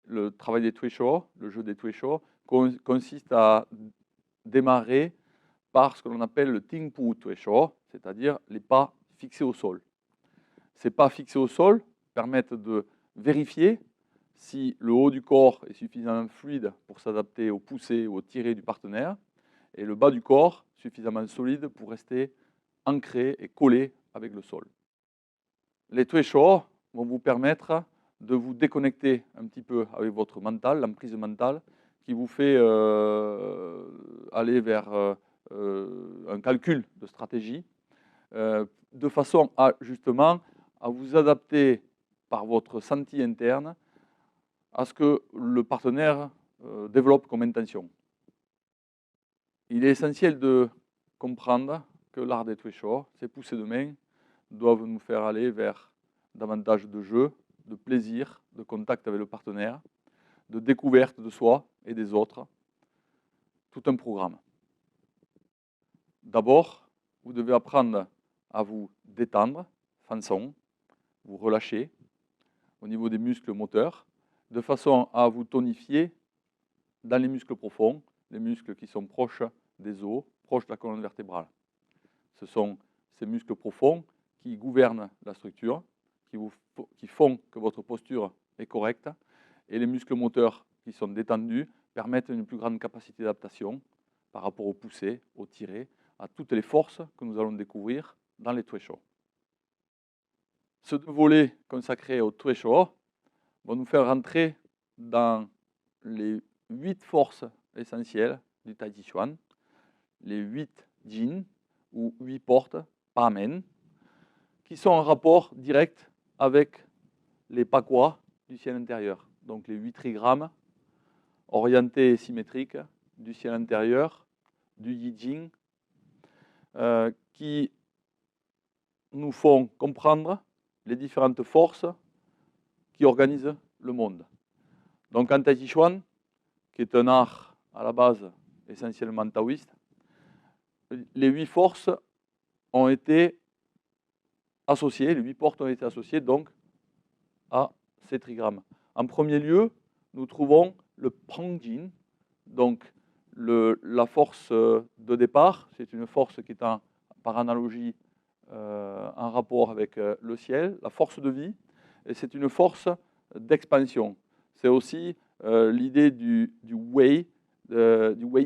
le travail des Tuisho, le jeu des Tuisho, consiste à démarrer par ce que l'on appelle le Tingpu Tuisho, c'est-à-dire les pas fixés au sol. Ces pas fixés au sol permettent de vérifier si le haut du corps est suffisamment fluide pour s'adapter au pousser ou au tirer du partenaire, et le bas du corps suffisamment solide pour rester ancré et collé avec le sol. Les Tuisho vont vous permettre de vous déconnecter un petit peu avec votre mental, l'emprise mentale, qui vous fait aller vers un calcul de stratégie, de façon à justement à vous adapter par votre senti interne à ce que le partenaire développe comme intention. Il est essentiel de comprendre que l'art des Tuisho, ces poussées de main, doivent nous faire aller vers davantage de jeu, de plaisir, de contact avec le partenaire, de découverte de soi et des autres. Tout un programme. D'abord, vous devez apprendre à vous détendre, façon, vous relâcher au niveau des muscles moteurs, de façon à vous tonifier dans les muscles profonds, les muscles qui sont proches des os, proches de la colonne vertébrale. Ce sont ces muscles profonds qui gouvernent la structure, qui font que votre posture est correcte, et les muscles moteurs qui sont détendus permettent une plus grande capacité d'adaptation par rapport au pousser, au tirer, à toutes les forces que nous allons découvrir dans les Tuisho. Ce volet consacré au Tuisho va nous faire rentrer dans les 8 forces essentielles du Tai Chi Chuan, les 8 jin ou 8 portes, pamen, qui sont en rapport direct avec les pakwa du ciel intérieur. Donc les 8 trigrammes orientés et symétriques du ciel intérieur, du Yi Jing, qui nous font comprendre les différentes forces qui organisent le monde. Donc en Tai Chi Chuan, qui est un art à la base essentiellement taoïste, les 8 forces ont été associées, les 8 portes ont été associées donc à ces trigrammes. En premier lieu, nous trouvons le Pangjin, donc la force de départ, c'est une force qui est par analogie en rapport avec le ciel, la force de vie, et c'est une force d'expansion. C'est aussi l'idée du Wei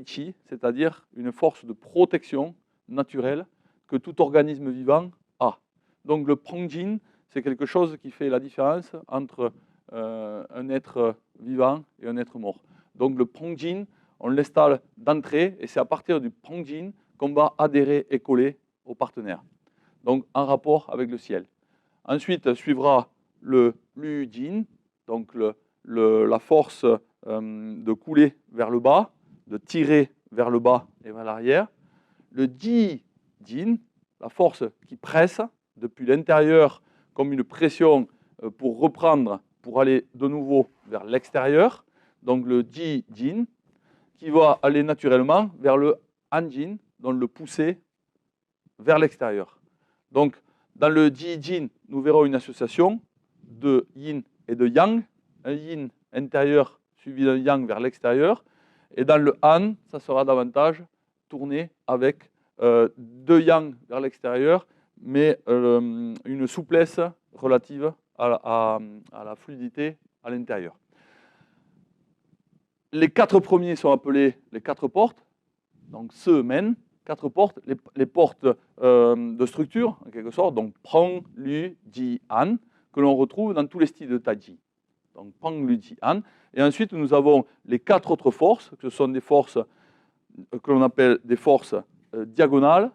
Qi, c'est-à-dire une force de protection naturelle que tout organisme vivant a. Donc le Pangjin, c'est quelque chose qui fait la différence entre un être vivant et un être mort. Donc le Pangjin, on l'installe d'entrée et c'est à partir du Pangjin qu'on va adhérer et coller au partenaire. Donc en rapport avec le ciel. Ensuite suivra le Lu Jin, donc la force de couler vers le bas, de tirer vers le bas et vers l'arrière. Le Ji Jin, la force qui presse depuis l'intérieur comme une pression pour reprendre, pour aller de nouveau vers l'extérieur. Donc le Ji Jin, qui va aller naturellement vers le Han Jin, donc le pousser vers l'extérieur. Donc dans le Ji Jin, nous verrons une association de yin et de yang, un yin intérieur suivi d'un yang vers l'extérieur, et dans le Han, ça sera davantage tourné avec deux yang vers l'extérieur, mais une souplesse relative à la fluidité à l'intérieur. Les 4 premiers sont appelés les 4 portes, donc se, men, 4 portes, les portes de structure, en quelque sorte, donc Peng, Lu, Ji, Han, que l'on retrouve dans tous les styles de Tai Chi. Donc Peng, Lu, Ji, Han. Et ensuite, nous avons les 4 autres forces, que ce sont des forces que l'on appelle des forces diagonales,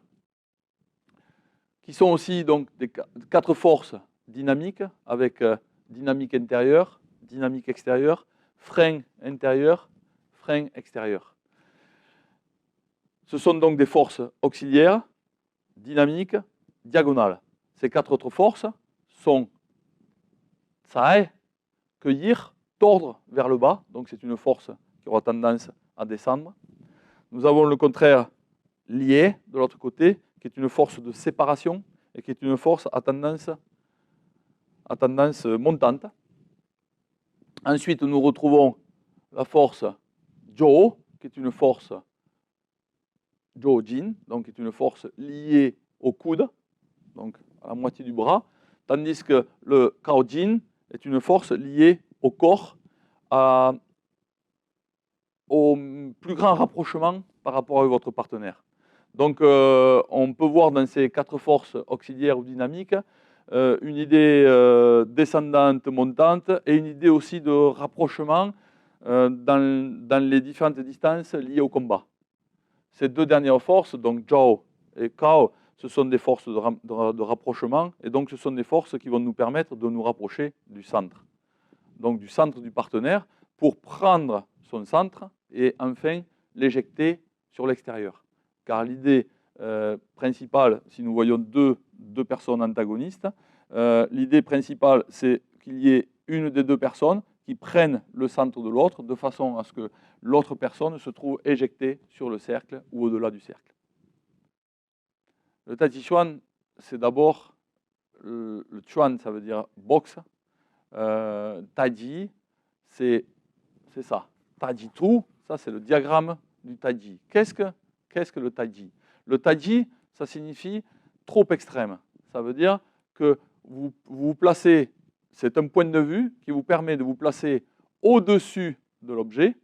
qui sont aussi donc des 4 forces dynamiques, avec dynamique intérieure, dynamique extérieure, frein intérieur, frein extérieur. Ce sont donc des forces auxiliaires, dynamiques, diagonales. Ces 4 autres forces sont Tsai, cueillir, tordre vers le bas, donc c'est une force qui aura tendance à descendre. Nous avons le contraire, lié, de l'autre côté, qui est une force de séparation et qui est une force à tendance montante. Ensuite, nous retrouvons la force Jo, qui est une force Jo-Jin, donc qui est une force liée au coude, donc à la moitié du bras, tandis que le Kao-Jin est une force liée au corps, au plus grand rapprochement par rapport à votre partenaire. Donc, on peut voir dans ces 4 forces auxiliaires ou dynamiques une idée descendante, montante, et une idée aussi de rapprochement dans les différentes distances liées au combat. Ces 2 dernières forces, donc Zhao et Kao, ce sont des forces de rapprochement, et donc ce sont des forces qui vont nous permettre de nous rapprocher du centre. Donc du centre du partenaire, pour prendre son centre et enfin l'éjecter sur l'extérieur. Car l'idée principale, si nous voyons deux personnes antagonistes, l'idée principale, c'est qu'il y ait une des 2 personnes qui prennent le centre de l'autre de façon à ce que l'autre personne se trouve éjectée sur le cercle ou au-delà du cercle. Le Tai Chi Chuan, c'est d'abord le Chuan, ça veut dire boxe. Taiji, c'est ça. Taiji Tu, ça c'est le diagramme du Taiji. Qu'est-ce que le Taiji? Le Taiji, ça signifie trop extrême. Ça veut dire que vous vous placez, c'est un point de vue qui vous permet de vous placer au-dessus de l'objet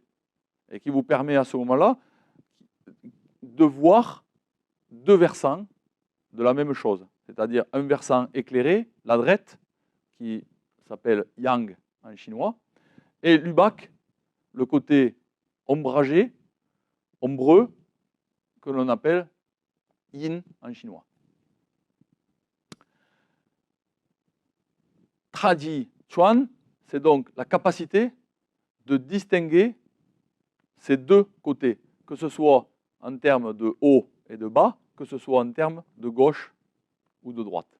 et qui vous permet à ce moment-là de voir 2 versants de la même chose. C'est-à-dire un versant éclairé, la drette, qui s'appelle Yang en chinois, et l'Ubak, le côté ombragé, ombreux, que l'on appelle Yin en chinois. Taiji Chuan, c'est donc la capacité de distinguer ces 2 côtés, que ce soit en termes de haut et de bas, que ce soit en termes de gauche ou de droite.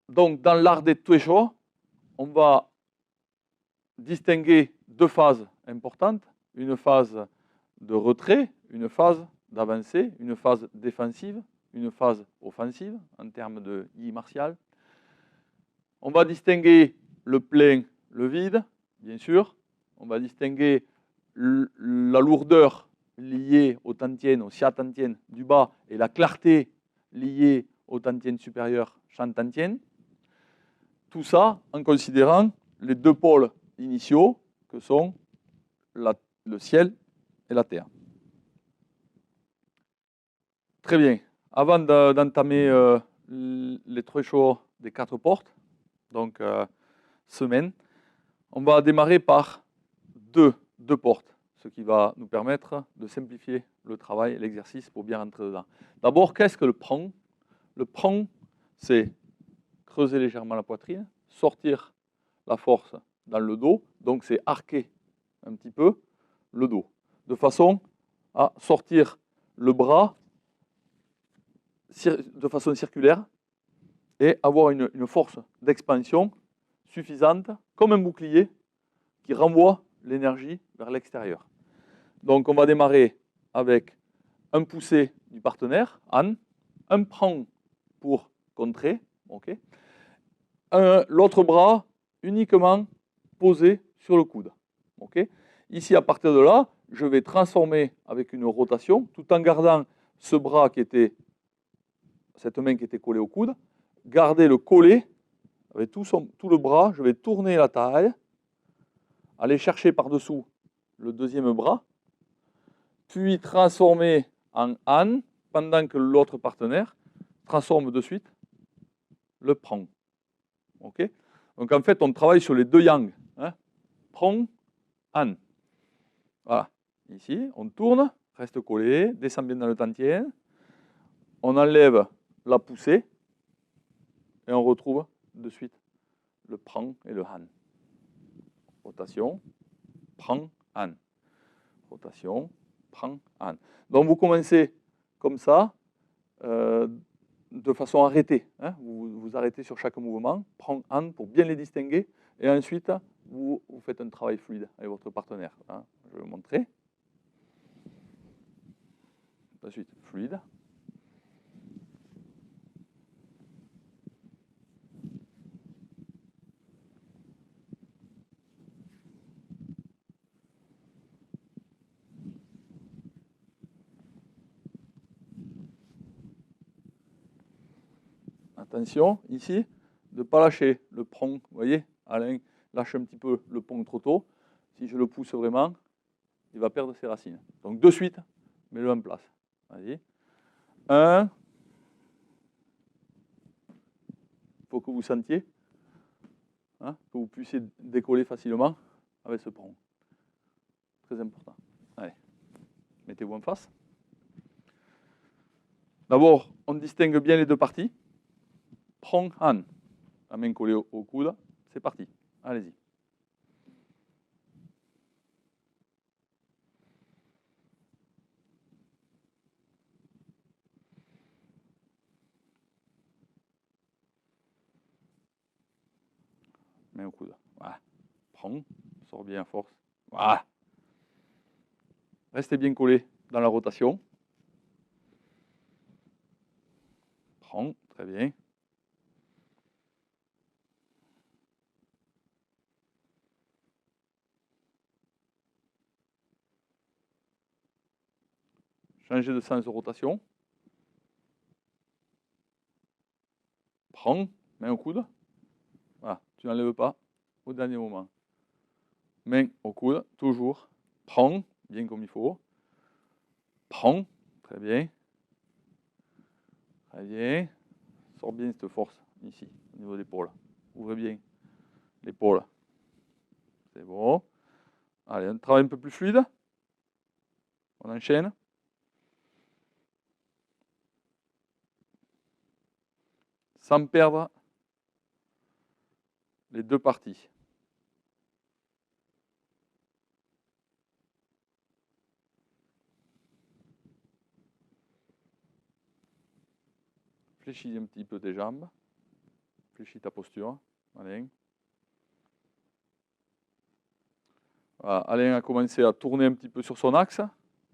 Donc, dans l'art des Tuisho, on va distinguer 2 phases importantes, une phase de retrait, une phase d'avancée, une phase défensive, une phase offensive en termes de yi martial. On va distinguer le plein, le vide, bien sûr. On va distinguer la lourdeur liée au tantien, au xia tantien du bas, et la clarté liée au tantien supérieur, shan tantien. Tout ça en considérant les 2 pôles initiaux que sont le ciel et la terre. Très bien. Avant d'entamer les Tuisho des 4 portes, donc semaine, on va démarrer par deux portes, ce qui va nous permettre de simplifier le travail et l'exercice pour bien rentrer dedans. D'abord, qu'est-ce que le prong? Le prong, c'est creuser légèrement la poitrine, sortir la force dans le dos, donc c'est arquer un petit peu le dos, de façon à sortir le bras de façon circulaire et avoir une force d'expansion suffisante, comme un bouclier, qui renvoie l'énergie vers l'extérieur. Donc on va démarrer avec un poussé du partenaire, Han, un prong pour contrer, okay, l'autre bras uniquement posé sur le coude. Okay. Ici, à partir de là, je vais transformer avec une rotation, tout en gardant ce bras qui était, cette main qui était collée au coude, garder le collet avec tout le bras, je vais tourner la taille, aller chercher par-dessous le deuxième bras, puis transformer en Han, pendant que l'autre partenaire transforme de suite le prong. Okay. Donc en fait, on travaille sur les 2 yang. Hein. Prong, Han. Voilà. Ici, on tourne, reste collé, descend bien dans le tantien. On enlève la poussée et on retrouve de suite le prong et le Han. Rotation, prong, Han. Rotation, prong, Han. Donc vous commencez comme ça, de façon arrêtée. Hein. Vous arrêtez sur chaque mouvement, prong, Han pour bien les distinguer, et ensuite vous faites un travail fluide avec votre partenaire. Hein. Je vais vous montrer. Ensuite, fluide. Attention, ici, de ne pas lâcher le prong. Vous voyez, Alain lâche un petit peu le prong trop tôt. Si je le pousse vraiment, il va perdre ses racines. Donc de suite, mets-le en place. Vas-y. 1. Il faut que vous sentiez, hein, que vous puissiez décoller facilement avec ce prong. Très important. Allez, mettez-vous en face. D'abord, on distingue bien les deux parties. Prong, han. La main collée au coude. C'est parti. Allez-y. Main au coude. Voilà. Prong. Sors bien à force. Voilà. Restez bien collé dans la rotation. Prong. Très bien. Changez de sens de rotation. Prends, main au coude. Voilà, tu n'enlèves pas au dernier moment. Main au coude, toujours. Prends, bien comme il faut. Prends, très bien. Très bien. Sors bien cette force ici, au niveau de l'épaule. Ouvrez bien l'épaule. C'est bon. Allez, un travail un peu plus fluide. On enchaîne. Sans perdre les deux parties. Fléchis un petit peu tes jambes. Fléchis ta posture. Alain. Voilà, Alain a commencé à tourner un petit peu sur son axe.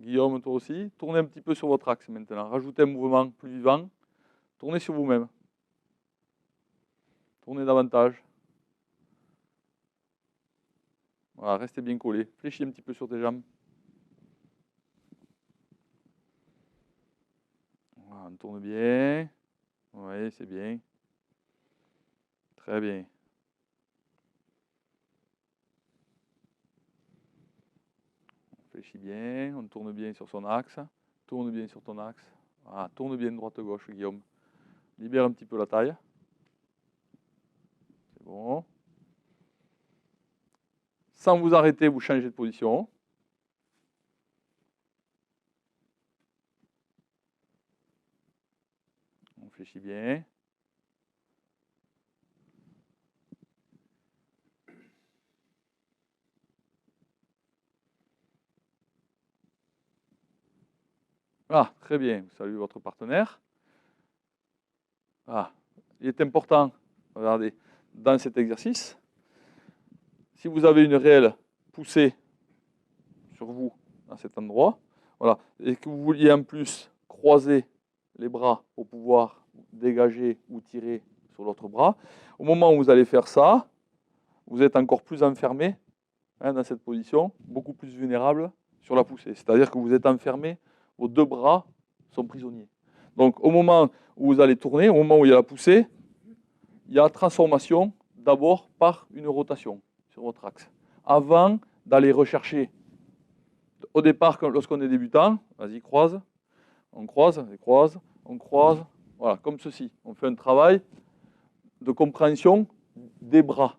Guillaume, toi aussi. Tournez un petit peu sur votre axe maintenant. Rajoutez un mouvement plus vivant. Tournez sur vous-même. Tournez davantage. Voilà, restez bien collé. Fléchis un petit peu sur tes jambes. Voilà, on tourne bien. Oui, c'est bien. Très bien. On fléchit bien. On tourne bien sur son axe. Tourne bien sur ton axe. Voilà, tourne bien droite-gauche, Guillaume. Libère un petit peu la taille. C'est bon. Sans vous arrêter, vous changez de position. On fléchit bien. Ah, très bien. Vous saluez votre partenaire. Ah, il est important, regardez, dans cet exercice, si vous avez une réelle poussée sur vous, à cet endroit, voilà, et que vous vouliez en plus croiser les bras pour pouvoir dégager ou tirer sur l'autre bras, au moment où vous allez faire ça, vous êtes encore plus enfermé, hein, dans cette position, beaucoup plus vulnérable sur la poussée. C'est-à-dire que vous êtes enfermé, vos deux bras sont prisonniers. Donc au moment où vous allez tourner, au moment où il y a la poussée, il y a transformation d'abord par une rotation sur votre axe. Avant d'aller rechercher, au départ, lorsqu'on est débutant, vas-y, croise, on croise, on croise, voilà, comme ceci. On fait un travail de compréhension des bras.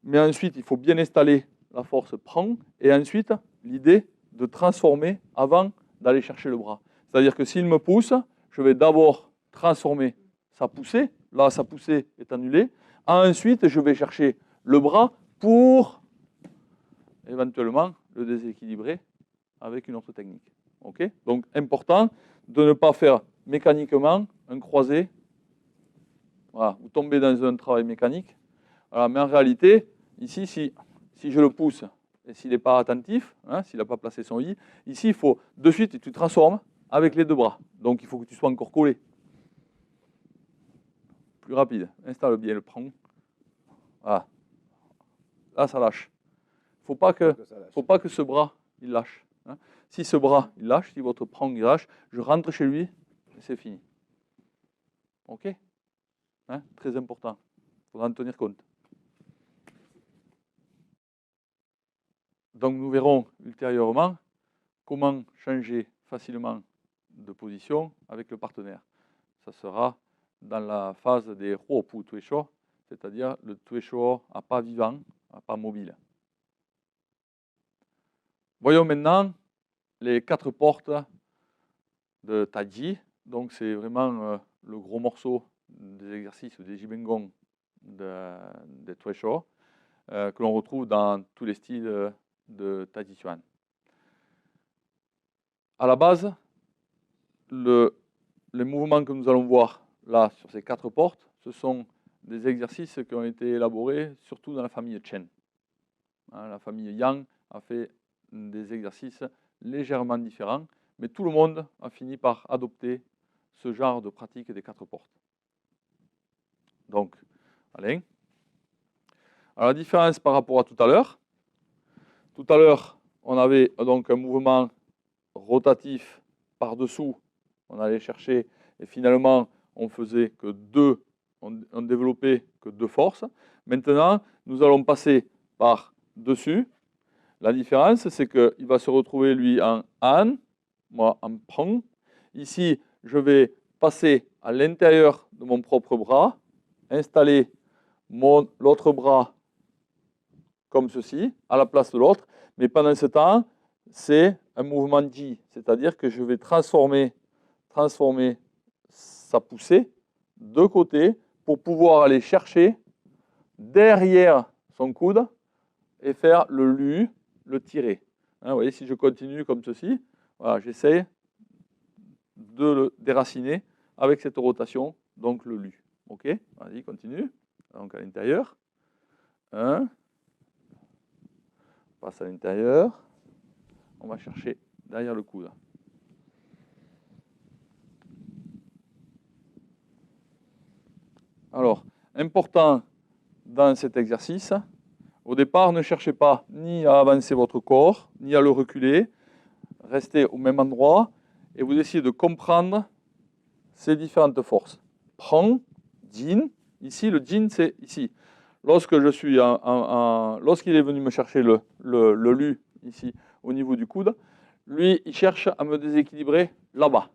Mais ensuite, il faut bien installer la force prend, et ensuite, l'idée de transformer avant d'aller chercher le bras. C'est-à-dire que s'il me pousse, je vais d'abord transformer sa poussée. Là, sa poussée est annulée. Ensuite, je vais chercher le bras pour éventuellement le déséquilibrer avec une autre technique. Okay. Donc, important de ne pas faire mécaniquement un croisé. Voilà, vous tombez dans un travail mécanique. Voilà, mais en réalité, ici, si je le pousse et s'il n'est pas attentif, hein, s'il n'a pas placé son i, ici, il faut de suite, tu transformes avec les deux bras. Donc, il faut que tu sois encore collé. Plus rapide. Installe bien le prend. Voilà. Là, ça lâche. Il ne faut pas que ce bras, il lâche. Hein. Si ce bras, il lâche, si votre prend, il lâche, je rentre chez lui et c'est fini. OK? Hein, très important. Il faudra en tenir compte. Donc nous verrons ultérieurement comment changer facilement de position avec le partenaire. Ça sera dans la phase des Huopu Tuisho, c'est-à-dire le Tuisho à pas vivant, à pas mobile. Voyons maintenant les 4 portes de Taiji. Donc c'est vraiment le gros morceau des exercices des Jibengong des Tuisho que l'on retrouve dans tous les styles de Taiji Chuan. À la base, les mouvements que nous allons voir là sur ces 4 portes, ce sont des exercices qui ont été élaborés surtout dans la famille Chen. Hein, la famille Yang a fait des exercices légèrement différents, mais tout le monde a fini par adopter ce genre de pratique des 4 portes. Donc, Alain. Alors la différence par rapport à tout à l'heure, on avait donc un mouvement rotatif par-dessous, on allait chercher, et finalement, on faisait que on développait que 2 forces. Maintenant, nous allons passer par-dessus. La différence, c'est qu'il va se retrouver, lui, en An, moi en Peng. Ici, je vais passer à l'intérieur de mon propre bras, installer l'autre bras comme ceci, à la place de l'autre. Mais pendant ce temps, c'est un mouvement Ji, c'est-à-dire que je vais transformer sa poussée de côté pour pouvoir aller chercher derrière son coude et faire le lu, le tirer. Hein, vous voyez, si je continue comme ceci, voilà, j'essaie de le déraciner avec cette rotation, donc le lu. Ok, vas-y, continue. Donc à l'intérieur. 1. On passe à l'intérieur. On va chercher derrière le coude. Alors, important dans cet exercice, au départ, ne cherchez pas ni à avancer votre corps, ni à le reculer. Restez au même endroit et vous essayez de comprendre ces différentes forces. Prends, Jin. Ici, le Jin, c'est ici. Lorsque je suis lorsqu'il est venu me chercher le Lu, ici, au niveau du coude, lui, il cherche à me déséquilibrer là-bas,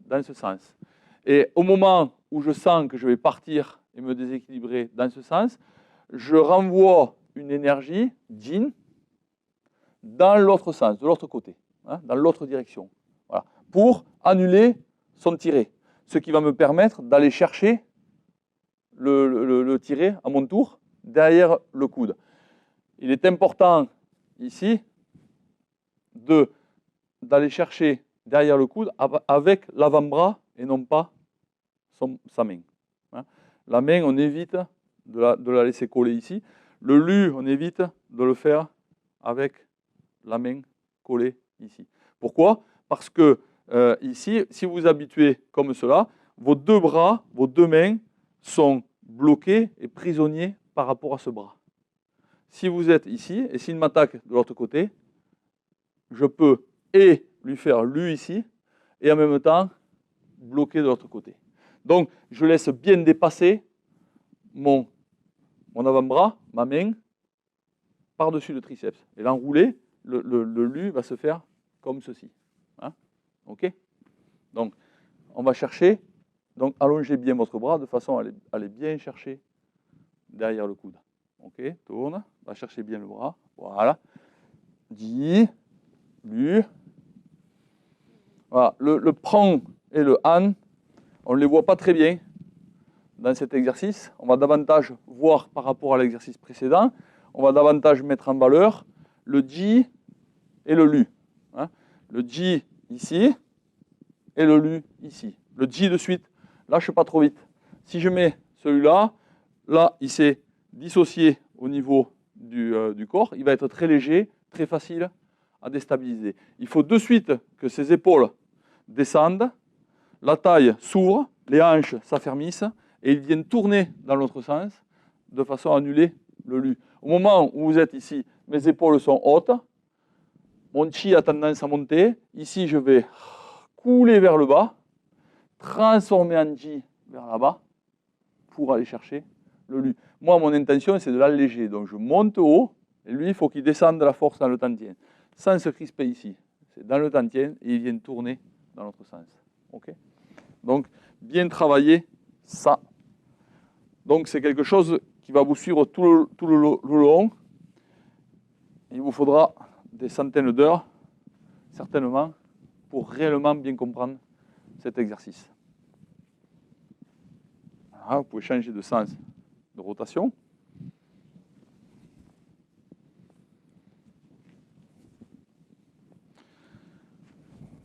dans ce sens. Et au moment où je sens que je vais partir et me déséquilibrer dans ce sens, je renvoie une énergie, Jin, dans l'autre sens, de l'autre côté, hein, dans l'autre direction, voilà, pour annuler son tiré. Ce qui va me permettre d'aller chercher le tiré à mon tour derrière le coude. Il est important ici d'aller chercher derrière le coude avec l'avant-bras et non pas sa main. Hein. La main, on évite de la laisser coller ici. Le lu, on évite de le faire avec la main collée ici. Pourquoi? Parce que ici, si vous vous habituez comme cela, vos 2 bras, vos 2 mains sont bloqués et prisonniers par rapport à ce bras. Si vous êtes ici, et s'il m'attaque de l'autre côté, je peux et lui faire lui ici, et en même temps bloquer de l'autre côté. Donc, je laisse bien dépasser mon avant-bras, ma main, par-dessus le triceps. Et l'enroulé, le lu va se faire comme ceci. Hein? OK? Donc, on va chercher, donc allongez bien votre bras de façon à aller bien chercher derrière le coude. OK? Tourne, va chercher bien le bras. Voilà. Ji, lu. Voilà. Le prend et le han, on ne les voit pas très bien dans cet exercice. On va davantage voir par rapport à l'exercice précédent. On va davantage mettre en valeur le ji et le lu. Hein? Le ji ici et le lu ici. Le ji de suite, lâche pas trop vite. Si je mets celui-là, là, il s'est dissocié au niveau du corps. Il va être très léger, très facile à déstabiliser. Il faut de suite que ses épaules descendent, la taille s'ouvre, les hanches s'affermissent et ils viennent tourner dans l'autre sens de façon à annuler le lu. Au moment où vous êtes ici, mes épaules sont hautes, mon chi a tendance à monter. Ici, je vais couler vers le bas, transformer en ji vers là-bas pour aller chercher le lu. Moi, mon intention, c'est de l'alléger. Donc, je monte haut, et lui, il faut qu'il descende de la force dans le tantien, sans se crisper ici. C'est dans le tantien, et il vient tourner dans l'autre sens. OK? Donc, bien travailler ça. Donc, c'est quelque chose qui va vous suivre tout le long. Il vous faudra des centaines d'heures, certainement, pour réellement bien comprendre cet exercice. Voilà, vous pouvez changer de sens de rotation.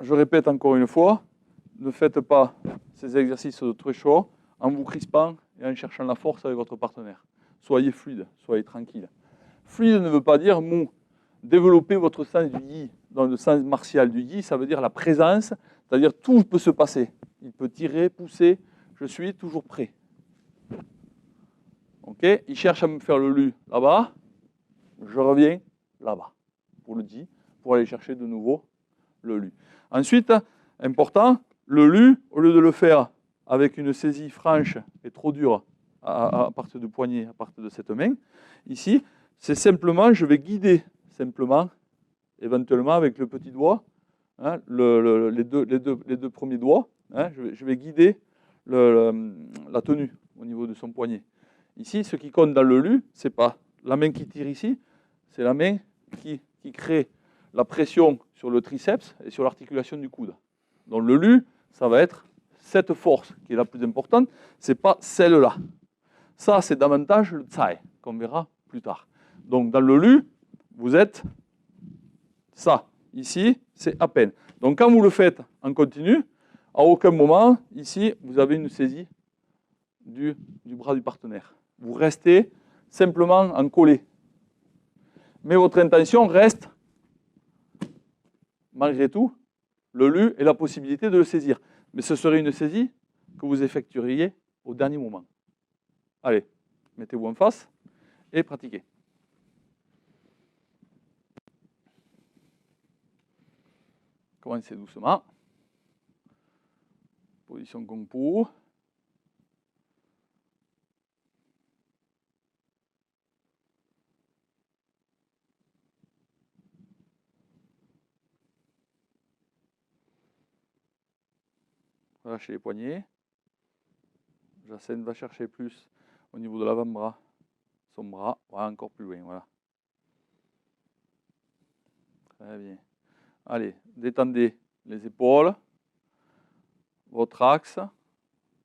Je répète encore une fois, ne faites pas ces exercices de threshold en vous crispant et en cherchant la force avec votre partenaire. Soyez fluide, soyez tranquille. Fluide ne veut pas dire mou. Développez votre sens du yi. Dans le sens martial du yi, ça veut dire la présence, c'est-à-dire tout peut se passer. Il peut tirer, pousser, je suis toujours prêt. Ok, il cherche à me faire le lu là-bas, je reviens là-bas pour le ji, pour aller chercher de nouveau le lu. Ensuite, important, le lu, au lieu de le faire avec une saisie franche et trop dure à partir du poignet, à partir de cette main, ici, c'est simplement, je vais guider simplement, éventuellement avec le petit doigt, hein, les deux premiers doigts, hein, je vais guider la tenue au niveau de son poignet. Ici, ce qui compte dans le lu, ce n'est pas la main qui tire ici, c'est la main qui crée la pression sur le triceps et sur l'articulation du coude. Donc le lu, ça va être cette force qui est la plus importante, ce n'est pas celle-là. Ça, c'est davantage le tsai, qu'on verra plus tard. Donc dans le lu, vous êtes ça. Ici, c'est à peine. Donc quand vous le faites en continu, à aucun moment, ici, vous avez une saisie du bras du partenaire. Vous restez simplement en collé. Mais votre intention reste, malgré tout, le lu et la possibilité de le saisir. Mais ce serait une saisie que vous effectueriez au dernier moment. Allez, mettez-vous en face et pratiquez. Commencez doucement. Position Kung Fu. Relâchez les poignets. Jacen va chercher plus au niveau de l'avant-bras. Son bras, voilà, encore plus loin. Voilà. Très bien. Allez, détendez les épaules, votre axe.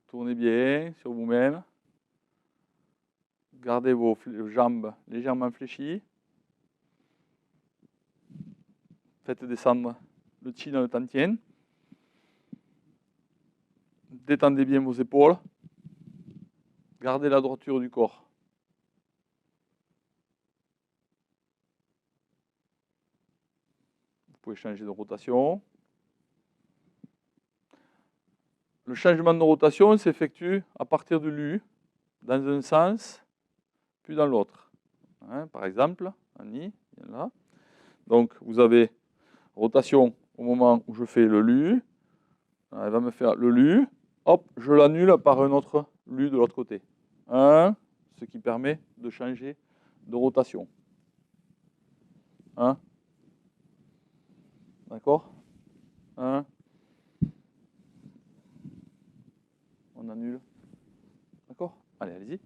Tournez bien sur vous-même. Gardez vos jambes légèrement fléchies. Faites descendre le chi dans le tantien. Détendez bien vos épaules. Gardez la droiture du corps. Vous pouvez changer de rotation. Le changement de rotation s'effectue à partir du lu, dans un sens, puis dans l'autre. Hein, par exemple, Annie, là. Donc, vous avez rotation au moment où je fais le lu. Elle va me faire le lu. Hop, je l'annule par un autre lu de l'autre côté. Ce qui permet de changer de rotation. D'accord? On annule. D'accord? Allez, allez-y.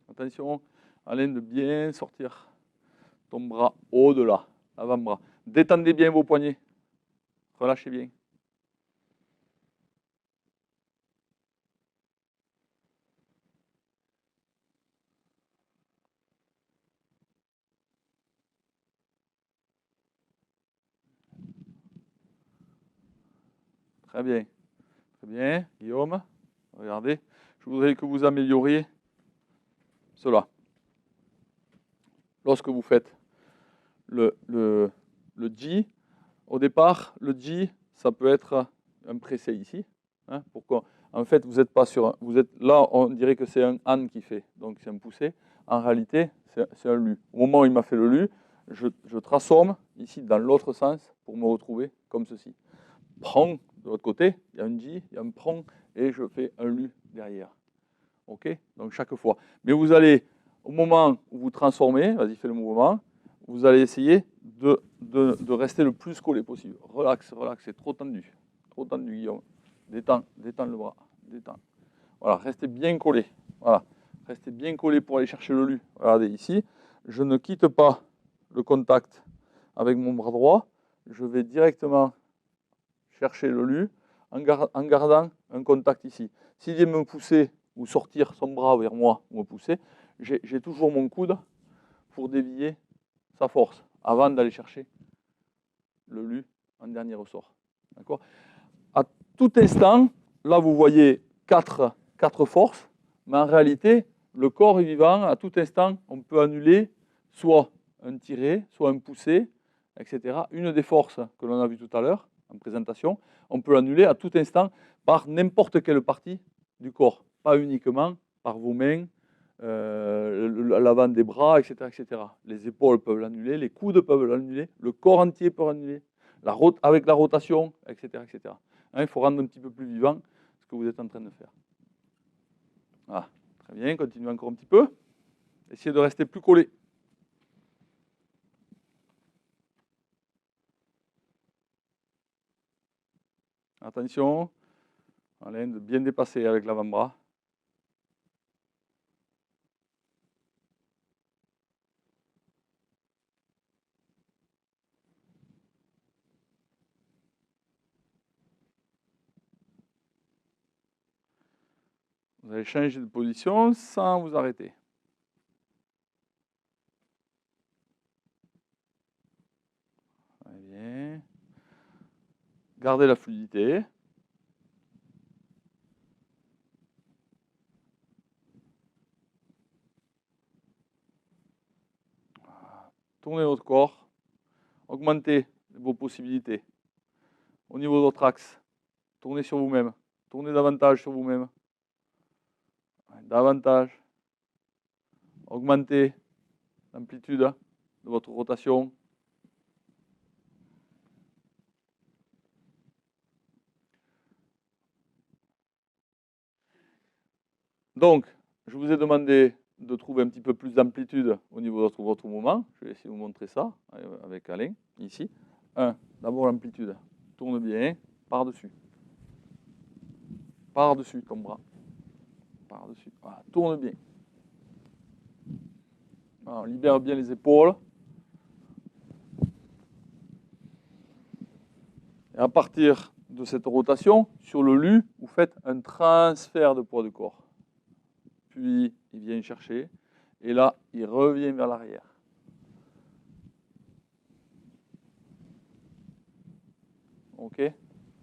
Attention, Alain, de bien sortir ton bras au-delà, l'avant-bras. Détendez bien vos poignets. Relâchez bien. Très bien. Très bien. Guillaume, regardez. Je voudrais que vous amélioriez cela. Lorsque vous faites le ji, au départ, le ji, ça peut être un pressé ici. Hein, pourquoi? En fait, vous n'êtes pas sur... Vous êtes là, on dirait que c'est un han qui fait, donc c'est un poussé. En réalité, c'est un lu. Au moment où il m'a fait le lu, je transforme ici dans l'autre sens pour me retrouver comme ceci. Prends de l'autre côté, il y a un J, il y a un prong, et je fais un LU derrière. OK? Donc chaque fois. Mais vous allez, au moment où vous transformez, vas-y, fais le mouvement, vous allez essayer de rester le plus collé possible. Relax, relax, c'est trop tendu. Trop tendu, Guillaume. Détends, détends le bras, détends. Voilà, restez bien collé. Voilà, restez bien collé pour aller chercher le LU. Regardez ici, je ne quitte pas le contact avec mon bras droit. Je vais directement chercher le LU en gardant un contact ici. S'il vient me pousser ou sortir son bras vers moi ou me pousser, j'ai toujours mon coude pour dévier sa force avant d'aller chercher le LU en dernier ressort. D'accord? À tout instant, là vous voyez quatre forces, mais en réalité, le corps est vivant. À tout instant, on peut annuler soit un tiré, soit un poussé, etc. Une des forces que l'on a vu tout à l'heure en présentation, on peut l'annuler à tout instant par n'importe quelle partie du corps, pas uniquement par vos mains, l'avant des bras, etc., etc. Les épaules peuvent l'annuler, les coudes peuvent l'annuler, le corps entier peut l'annuler, avec la rotation, etc., etc. Hein, il faut rendre un petit peu plus vivant ce que vous êtes en train de faire. Voilà, très bien, continuez encore un petit peu. Essayez de rester plus collé. Attention, Alain, de bien dépasser avec l'avant-bras. Vous allez changer de position sans vous arrêter. Très bien. Gardez la fluidité. Tournez votre corps. Augmentez vos possibilités. Au niveau de votre axe, tournez sur vous-même. Tournez davantage sur vous-même. Davantage. Augmentez l'amplitude de votre rotation. Donc, je vous ai demandé de trouver un petit peu plus d'amplitude au niveau de votre mouvement. Je vais essayer de vous montrer ça avec Alain, ici. D'abord l'amplitude. Tourne bien, par-dessus. Par-dessus ton bras. Par-dessus. Voilà, tourne bien. Voilà, on libère bien les épaules. Et à partir de cette rotation, sur le LU, vous faites un transfert de poids de corps. Puis, il vient chercher. Et là, il revient vers l'arrière. OK?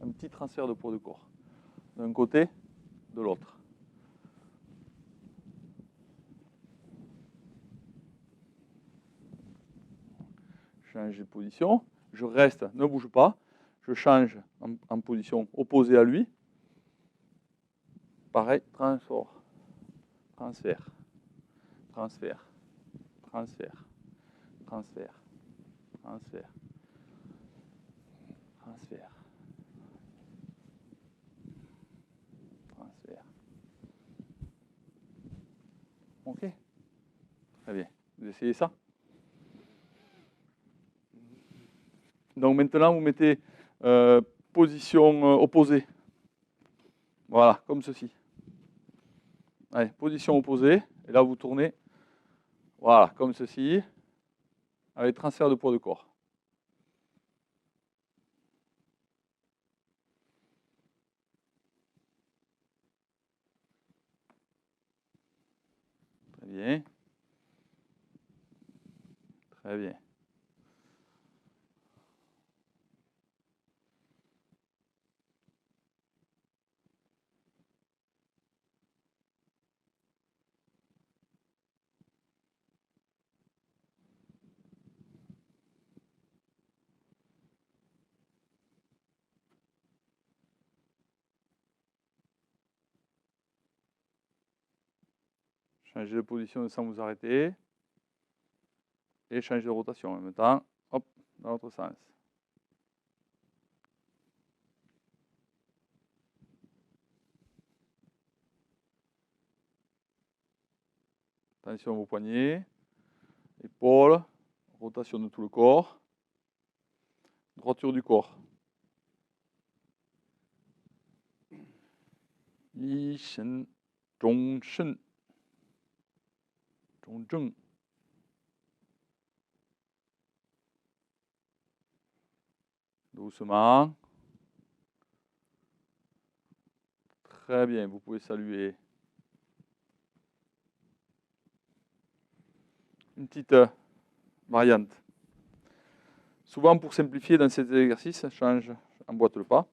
Un petit transfert de poids de corps. D'un côté, de l'autre. Change de position. Je reste, ne bouge pas. Je change en position opposée à lui. Pareil, transfert, transfert, transfert, transfert, transfert, transfert, transfert, transfert. OK? Très bien. Vous essayez ça? Donc maintenant, vous mettez position opposée. Voilà, comme ceci. Allez, position opposée. Et là, vous tournez. Voilà, comme ceci. Avec transfert de poids de corps. Très bien. Très bien. Changez de position sans vous arrêter. Et changez de rotation en même temps. Hop, dans l'autre sens. Attention à vos poignets. Épaules. Rotation de tout le corps. Droiture du corps. Yi Shen Zhong Shen. Zhong Zheng. Doucement. Très bien, vous pouvez saluer. Une petite variante. Souvent, pour simplifier dans cet exercice, emboîte le pas.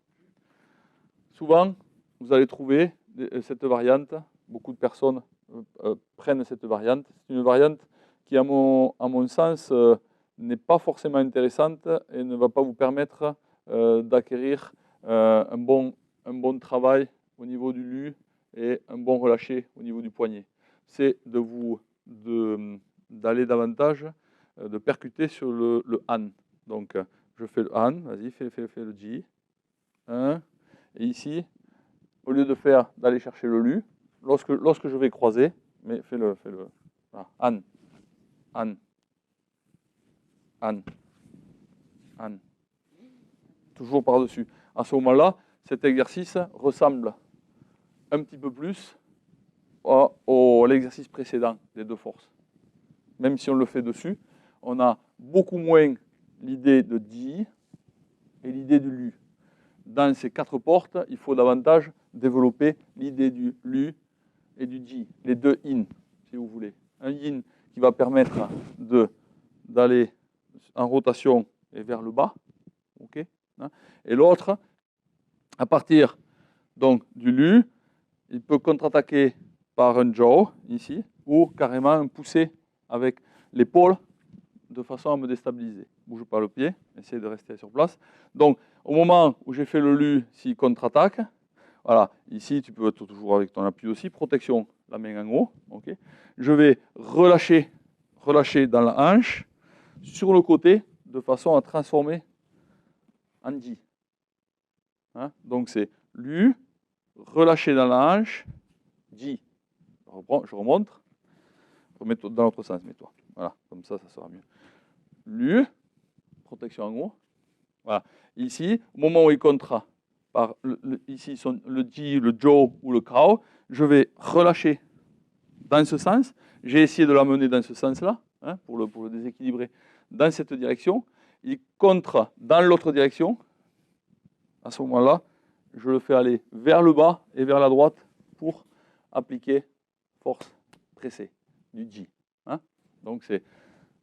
Souvent, vous allez trouver cette variante. Beaucoup de personnes prennent cette variante. C'est une variante qui, à mon sens, n'est pas forcément intéressante et ne va pas vous permettre d'acquérir un bon travail au niveau du lu et un bon relâché au niveau du poignet. C'est d'aller davantage, de percuter sur le Han. Donc, je fais le Han, vas-y, fais le Ji. 1. Et ici, au lieu d'aller chercher le lu, lorsque je vais croiser, mais fais-le. Voilà. Han, Han, Han, Han. Toujours par-dessus. À ce moment-là, cet exercice ressemble un petit peu plus à l'exercice précédent des deux forces. Même si on le fait dessus, on a beaucoup moins l'idée de Ji et l'idée du Lu. Dans ces 4 portes, il faut davantage développer l'idée du Lu et du Ji, les deux Yin, si vous voulez. Un Yin qui va permettre d'aller en rotation et vers le bas, okay, hein, et l'autre, à partir donc, du Lu, il peut contre-attaquer par un Zhou, ici, ou carrément un poussé avec l'épaule, de façon à me déstabiliser. Bouge pas le pied, essayez de rester sur place. Donc, au moment où j'ai fait le Lu, s'il contre-attaque, voilà, ici, tu peux être toujours avec ton appui aussi, protection, la main en haut, okay. Je vais relâcher dans la hanche, sur le côté, de façon à transformer en Ji. Hein? Donc, c'est Lu, relâcher dans la hanche, Ji. Je remonte, remets-toi dans l'autre sens, mets-toi. Voilà, comme ça sera mieux. Lu, protection en haut. Voilà. Ici, au moment où il contre par ici le Ji, le Zhou ou le Kao, je vais relâcher dans ce sens. J'ai essayé de l'amener dans ce sens-là, hein, pour le déséquilibrer dans cette direction. Il contre dans l'autre direction. À ce moment-là, je le fais aller vers le bas et vers la droite pour appliquer force pressée du Ji. Hein. Donc c'est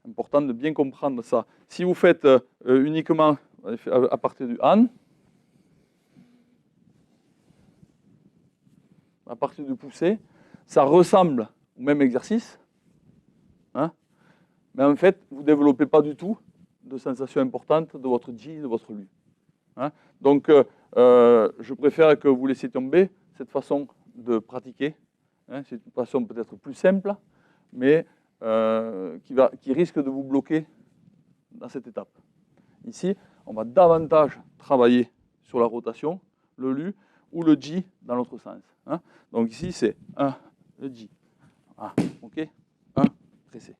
important de bien comprendre ça. Si vous faites uniquement à partir du Han, à partir du poussé, ça ressemble au même exercice, hein, mais en fait, vous ne développez pas du tout de sensations importantes de votre Ji, de votre Lu. Hein. Donc, je préfère que vous laissiez tomber cette façon de pratiquer. Hein. C'est une façon peut-être plus simple, mais qui risque de vous bloquer dans cette étape. Ici, on va davantage travailler sur la rotation, le Lu ou le Ji dans l'autre sens. Hein. Donc ici, c'est 1, le Ji. Ah, ok, 1, pressé.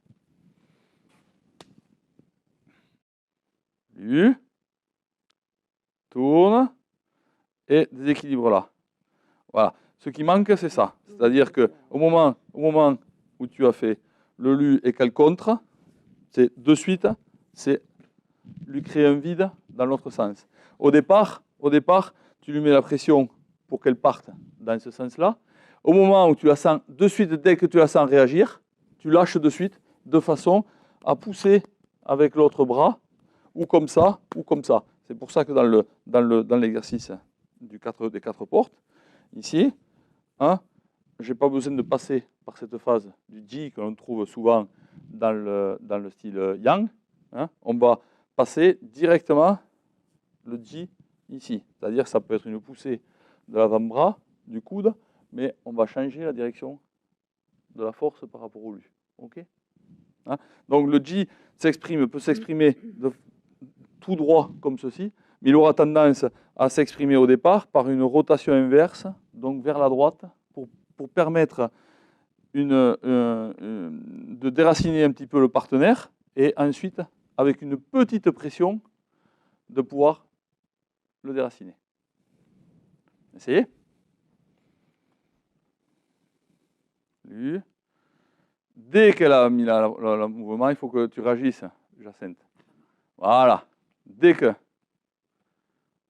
Lu, tourne, et déséquilibre là. Voilà. Ce qui manque, c'est ça. C'est-à-dire qu'au moment où tu as fait le Lu et qu'elle contre, c'est de suite, c'est lui créer un vide dans l'autre sens. Au départ, tu lui mets la pression pour qu'elle parte dans ce sens-là. Au moment où tu la sens, de suite, dès que tu la sens réagir, tu lâches de suite, de façon à pousser avec l'autre bras, ou comme ça, ou comme ça. C'est pour ça que dans l'exercice des 4 portes, ici, hein, je n'ai pas besoin de passer par cette phase du Ji que l'on trouve souvent dans le style Yang. Hein. On va passer directement le Ji ici. C'est-à-dire que ça peut être une poussée de l'avant-bras, du coude, mais on va changer la direction de la force par rapport au Lu. Okay, hein. Donc le Ji peut s'exprimer tout droit comme ceci, mais il aura tendance à s'exprimer au départ par une rotation inverse, donc vers la droite, pour permettre de déraciner un petit peu le partenaire et ensuite, avec une petite pression, de pouvoir le déraciner. Essayez. Lui. Dès qu'elle a mis le mouvement, il faut que tu réagisses, Jacinthe. Voilà. Dès que.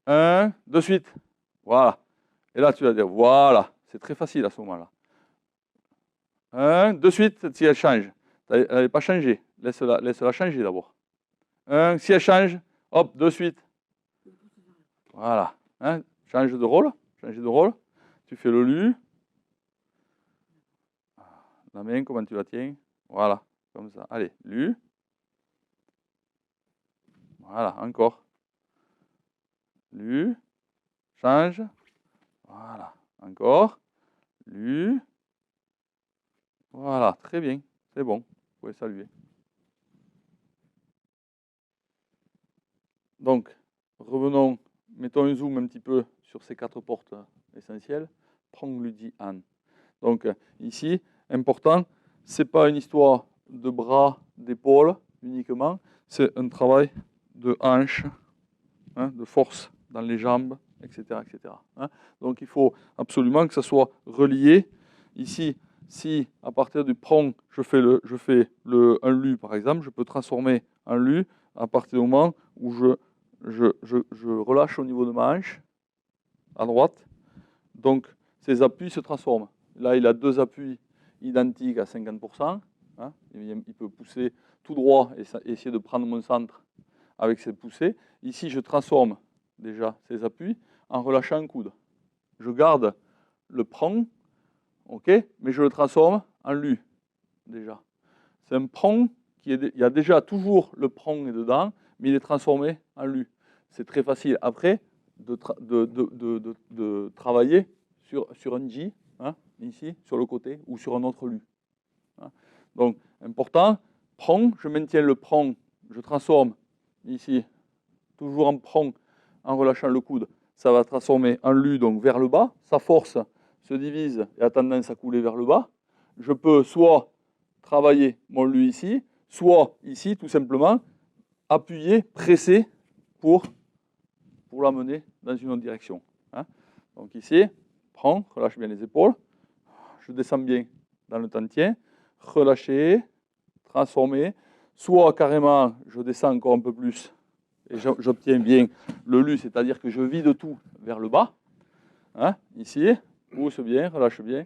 1, de suite. Voilà. Et là, tu vas dire, voilà. C'est très facile à ce moment-là. 1, de suite, si elle change. Elle n'avait pas changé. Laisse-la changer d'abord. 1, si elle change, hop, de suite. Voilà. Hein, change de rôle. Change de rôle. Tu fais le lu. La main, comment tu la tiens? Voilà. Comme ça. Allez, lu. Voilà, encore. Lu. Change. Voilà. Encore. Lu. Voilà, très bien. C'est bon. Vous pouvez saluer. Donc, revenons, mettons un zoom un petit peu sur ces 4 portes essentielles. Prong, Ludi, Han. Donc, ici, important, ce n'est pas une histoire de bras, d'épaules uniquement, c'est un travail de hanche, hein, de force dans les jambes, etc. etc. Hein. Donc, il faut absolument que ça soit relié. Ici, si à partir du prong, je fais un lu, par exemple, je peux transformer en lu à partir du moment où je relâche au niveau de ma hanche, à droite. Donc, ces appuis se transforment. Là, il a 2 appuis identiques à 50%. Hein. Il peut pousser tout droit et essayer de prendre mon centre avec ses poussées. Ici, je transforme déjà ces appuis en relâchant un coude. Je garde le prong, ok, mais je le transforme en lu, déjà. C'est un prong il y a déjà toujours le prong dedans, mais il est transformé en lu. C'est très facile après de travailler sur un J, hein, ici, sur le côté, ou sur un autre lu. Hein. Donc, important, prong, je maintiens le prong, je transforme ici, toujours en prong, en relâchant le coude, ça va transformer en lu, donc vers le bas. Sa force se divise et a tendance à couler vers le bas. Je peux soit travailler mon lu ici, soit ici, tout simplement, appuyer, presser pour l'amener dans une autre direction. Hein. Donc ici, prends, relâche bien les épaules, je descends bien dans le tantien, relâcher, transformer, soit carrément je descends encore un peu plus et j'obtiens bien le lu, c'est-à-dire que je vide tout vers le bas. Hein. Ici, pousse bien, relâche bien,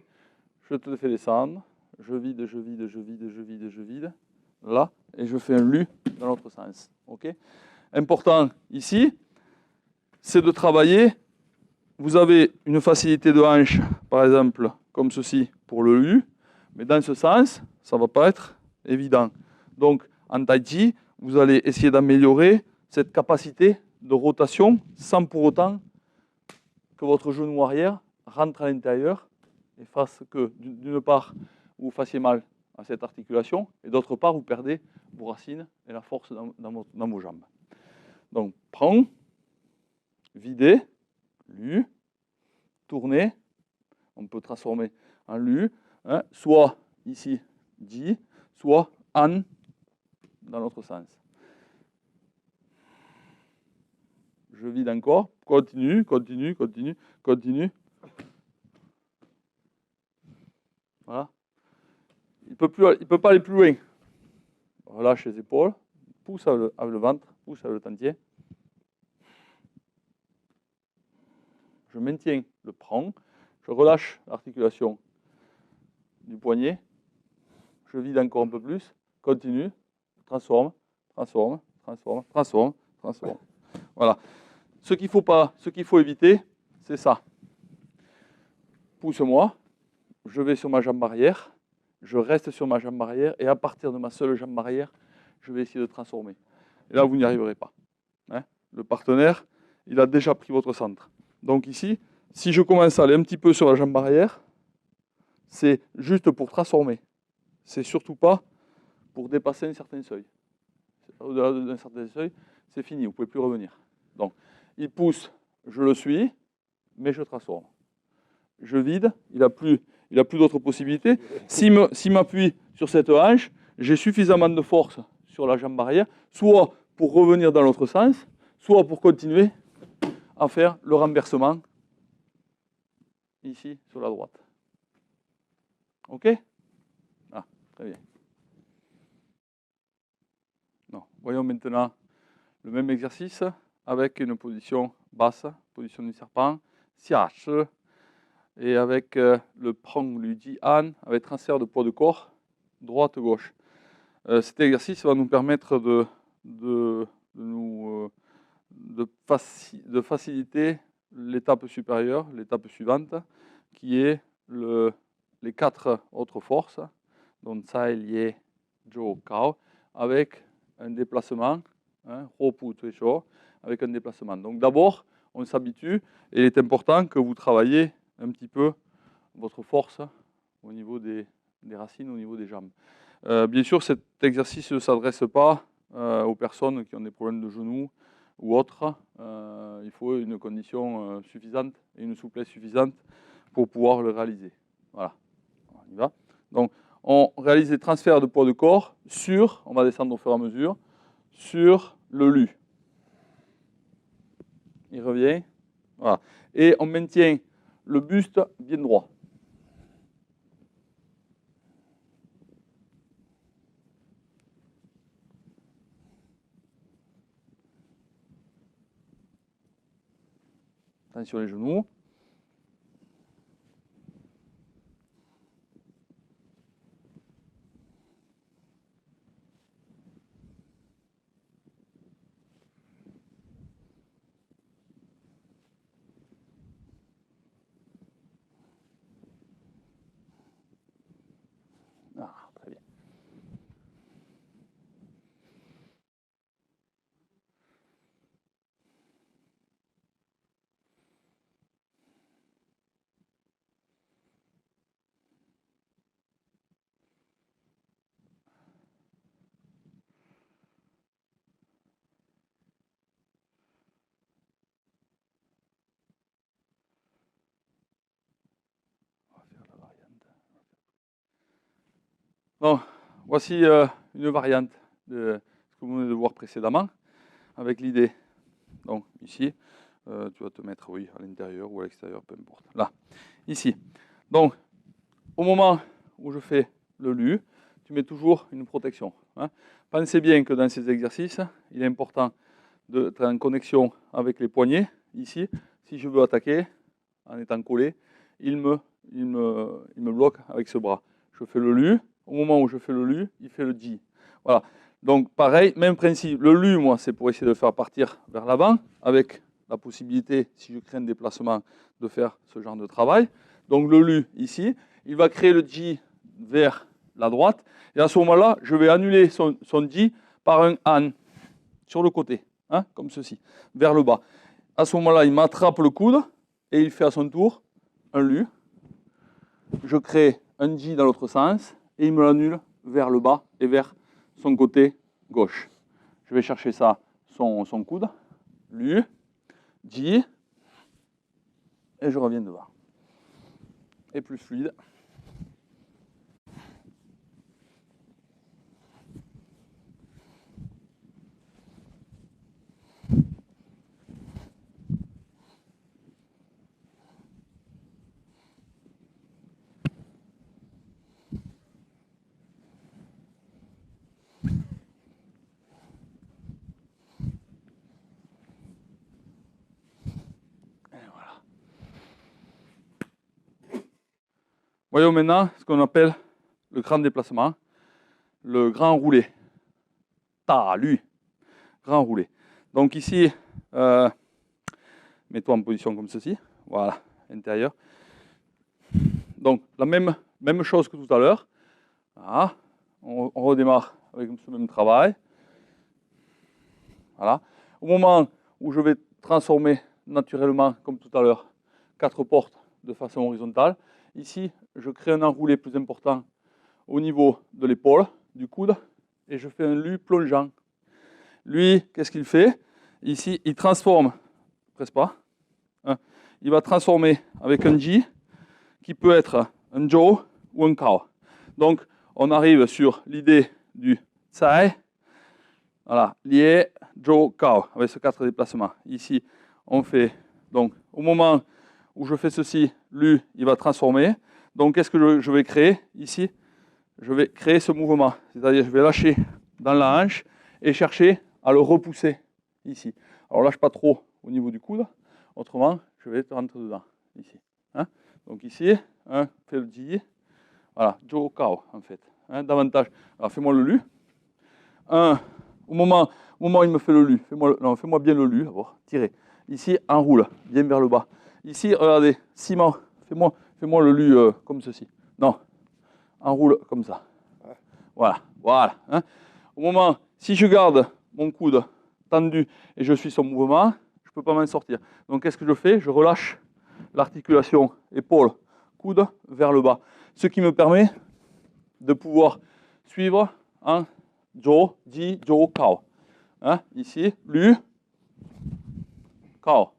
je te fais descendre, je vide, je vide, je vide, je vide, je vide, là, et je fais un lu dans l'autre sens. Okay. Important ici, c'est de travailler. Vous avez une facilité de hanche, par exemple, comme ceci, pour le lu, mais dans ce sens, ça ne va pas être évident. Donc, en Tai Chi, vous allez essayer d'améliorer cette capacité de rotation sans pour autant que votre genou arrière rentre à l'intérieur et fasse que, d'une part, vous fassiez mal à cette articulation, et d'autre part, vous perdez vos racines et la force dans vos jambes. Donc, prends, vider, lu, tourner, on peut transformer en lu, hein, soit ici, ji, soit an, dans l'autre sens. Je vide encore, continue, continue, continue, continue. Voilà. Il ne peut pas aller plus loin. Relâche les épaules, pousse avec le ventre, pousse avec le tantien. Je maintiens le prong, je relâche l'articulation du poignet, je vide encore un peu plus, continue, transforme, transforme, transforme, transforme, transforme. Voilà. Ce qu'il faut éviter, c'est ça. Pousse-moi, je vais sur ma jambe arrière, je reste sur ma jambe arrière, et à partir de ma seule jambe arrière, je vais essayer de transformer. Et là, vous n'y arriverez pas. Hein. Le partenaire, il a déjà pris votre centre. Donc ici, si je commence à aller un petit peu sur la jambe arrière, c'est juste pour transformer. C'est surtout pas pour dépasser un certain seuil. Au-delà d'un certain seuil, c'est fini, vous ne pouvez plus revenir. Donc, il pousse, je le suis, mais je transforme. Je vide, il il n'a plus d'autres possibilités. S'il m'appuie sur cette hanche, j'ai suffisamment de force sur la jambe arrière, soit pour revenir dans l'autre sens, soit pour continuer à faire le renversement ici sur la droite. OK? Ah, très bien. Non. Voyons maintenant le même exercice avec une position basse, position du serpent, siache, et avec le prong du Ji-Han, avec transfert de poids de corps, droite-gauche. Cet exercice va nous permettre de faciliter l'étape supérieure, l'étape suivante, qui est les 4 autres forces, donc Tsai, Lie, Jo, Kao, avec un déplacement, Hopu, Tui, Sho, avec un déplacement. Donc d'abord, on s'habitue, et il est important que vous travaillez un petit peu votre force au niveau des racines, au niveau des jambes. Bien sûr, cet exercice ne s'adresse pas aux personnes qui ont des problèmes de genoux ou autres. Il faut une condition suffisante et une souplesse suffisante pour pouvoir le réaliser. Voilà, on y va. Donc, on réalise les transferts de poids de corps sur, on va descendre au fur et à mesure, sur le lu. Il revient. Voilà. Et on maintient le buste bien droit. Attention les genoux. Ah, très bien. Bon, voici une variante de ce que vous venez de voir précédemment, avec l'idée. Donc ici, tu vas te mettre, oui, à l'intérieur ou à l'extérieur, peu importe. Là, ici. Donc, au moment où je fais le lu, tu mets toujours une protection. Pensez bien que dans ces exercices, il est important d'être en connexion avec les poignets. Ici, si je veux attaquer, en étant collé, il me bloque avec ce bras. Je fais le lu. Au moment où je fais le lu, il fait le ji. Voilà. Donc pareil, même principe. Le lu, moi, c'est pour essayer de faire partir vers l'avant, avec la possibilité, si je crée un déplacement, de faire ce genre de travail. Donc le lu ici, il va créer le ji vers la droite. Et à ce moment-là, je vais annuler son ji par un han sur le côté, comme ceci, vers le bas. À ce moment-là, il m'attrape le coude et il fait à son tour un lu. Je crée un ji dans l'autre sens et il me l'annule vers le bas et vers son côté gauche. Je vais chercher ça, son coude, lu, ji, et je reviens devant. Et plus fluide. Voyons maintenant ce qu'on appelle le grand déplacement, le grand roulé. Ta, lui, grand roulé. Donc ici, mets-toi en position comme ceci, voilà, intérieur. Donc la même chose que tout à l'heure. Voilà. On redémarre avec ce même travail. Voilà. Au moment où je vais transformer naturellement, comme tout à l'heure, 4 portes de façon horizontale, ici, je crée un enroulé plus important au niveau de l'épaule, du coude, et je fais un lu plongeant. Lui, qu'est-ce qu'il fait? Ici, il transforme, presque pas, il va transformer avec un ji qui peut être un Zhou ou un Kao. Donc, on arrive sur l'idée du Tsai. Voilà, Lie, Zhou, Kao, avec ces 4 déplacements. Ici, on fait, donc, au moment où je fais ceci, Lu, il va transformer. Donc, qu'est-ce que je vais créer ici? Je vais créer ce mouvement. C'est-à-dire, je vais lâcher dans la hanche et chercher à le repousser ici. Alors, lâche pas trop au niveau du coude. Autrement, je vais te rentrer dedans, ici. Hein? Donc, ici, hein, fais le Ji. Voilà, Zhou, Kao, en fait. Hein, davantage. Alors, fais-moi le Lu. Au moment où il me fait le Lu, fais-moi bien le Lu, d'abord, tirez. Ici, enroule, bien vers le bas. Ici, regardez, Simon, fais-moi le Lu comme ceci. Non, enroule comme ça. Voilà. Hein. Au moment, si je garde mon coude tendu et je suis son mouvement, je ne peux pas m'en sortir. Donc, qu'est-ce que je fais? Je relâche l'articulation épaule-coude vers le bas. Ce qui me permet de pouvoir suivre en Zhou, Ji, Zhou, Kao. Hein? Ici, Lu, Kao.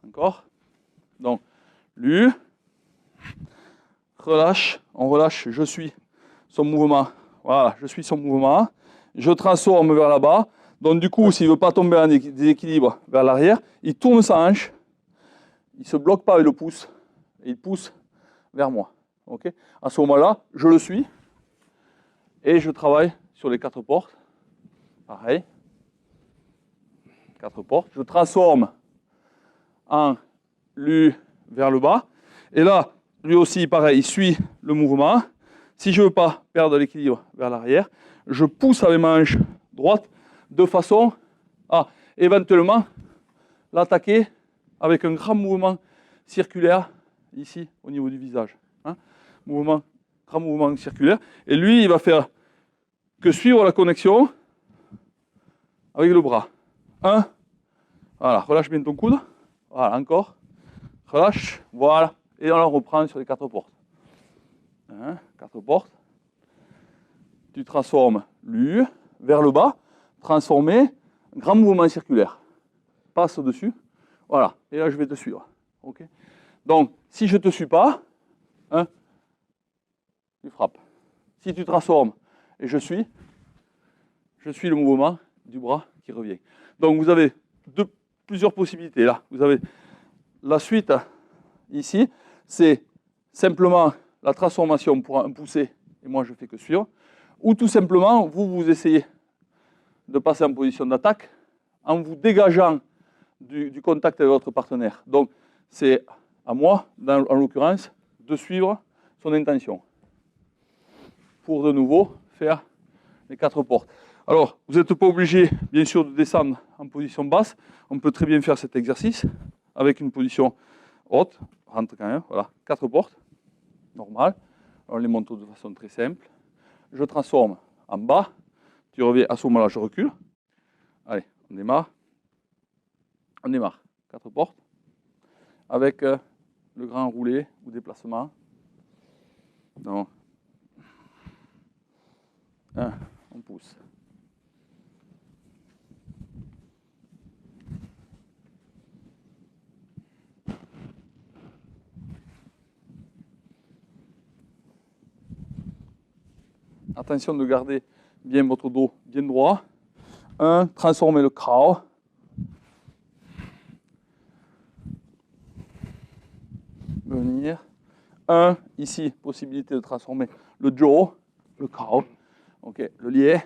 Encore. Donc, Lu, relâche, on relâche, je suis son mouvement. Voilà, je suis son mouvement. Je transforme vers là-bas. Donc, du coup, s'il ne veut pas tomber en déséquilibre vers l'arrière, il tourne sa hanche. Il ne se bloque pas avec le pouce. Et il pousse vers moi. Okay, à ce moment-là, je le suis. Et je travaille sur les 4 portes. Pareil. 4 portes. Je transforme en Lu vers le bas. Et là, lui aussi, pareil, il suit le mouvement. Si je ne veux pas perdre l'équilibre vers l'arrière, je pousse avec ma hanche droite de façon à éventuellement l'attaquer avec un grand mouvement circulaire ici au niveau du visage. Hein, grand mouvement circulaire. Et lui, il va faire que suivre la connexion avec le bras. Voilà, relâche bien ton coude. Voilà, encore. Relâche, voilà. Et on la reprend sur les 4 portes. 4 portes. Tu transformes Lu vers le bas, transformer, grand mouvement circulaire. Passe au-dessus. Voilà. Et là, je vais te suivre. Okay, donc, si je ne te suis pas, tu frappes. Si tu transformes et je suis le mouvement du bras qui revient. Donc, vous avez plusieurs possibilités. Là, vous avez la suite ici. C'est simplement la transformation pour un pousser et moi, je ne fais que suivre. Ou tout simplement, vous essayez de passer en position d'attaque en vous dégageant du contact avec votre partenaire. Donc, c'est à moi, en l'occurrence, de suivre son intention pour de nouveau faire les 4 portes. Alors, vous n'êtes pas obligé, bien sûr, de descendre en position basse. On peut très bien faire cet exercice avec une position haute. Rentre quand même, voilà, 4 portes, normal. On les monte de façon très simple. Je transforme en bas. Tu reviens, à ce moment-là, je recule. Allez, on démarre. On démarre. 4 portes. Avec le grand roulé ou déplacement. Donc, on pousse. Attention de garder bien votre dos bien droit. Transformez le Kao. Venir. Ici, possibilité de transformer le Zhou, le Kao. Ok, le Lie.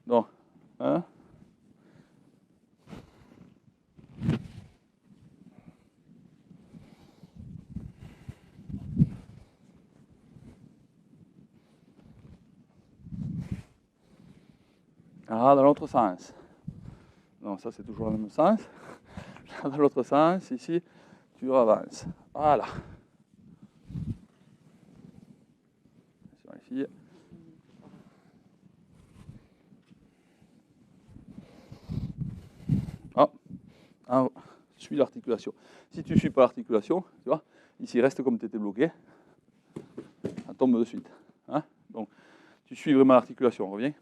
Donc, Ah, dans l'autre sens. Non, ça c'est toujours le même sens. Dans l'autre sens, ici, tu avances. Voilà. Attention les filles. Suis l'articulation. Si tu ne suis pas l'articulation, tu vois, ici reste comme tu étais bloqué. Elle tombe de suite. Donc, tu suis vraiment l'articulation. Reviens.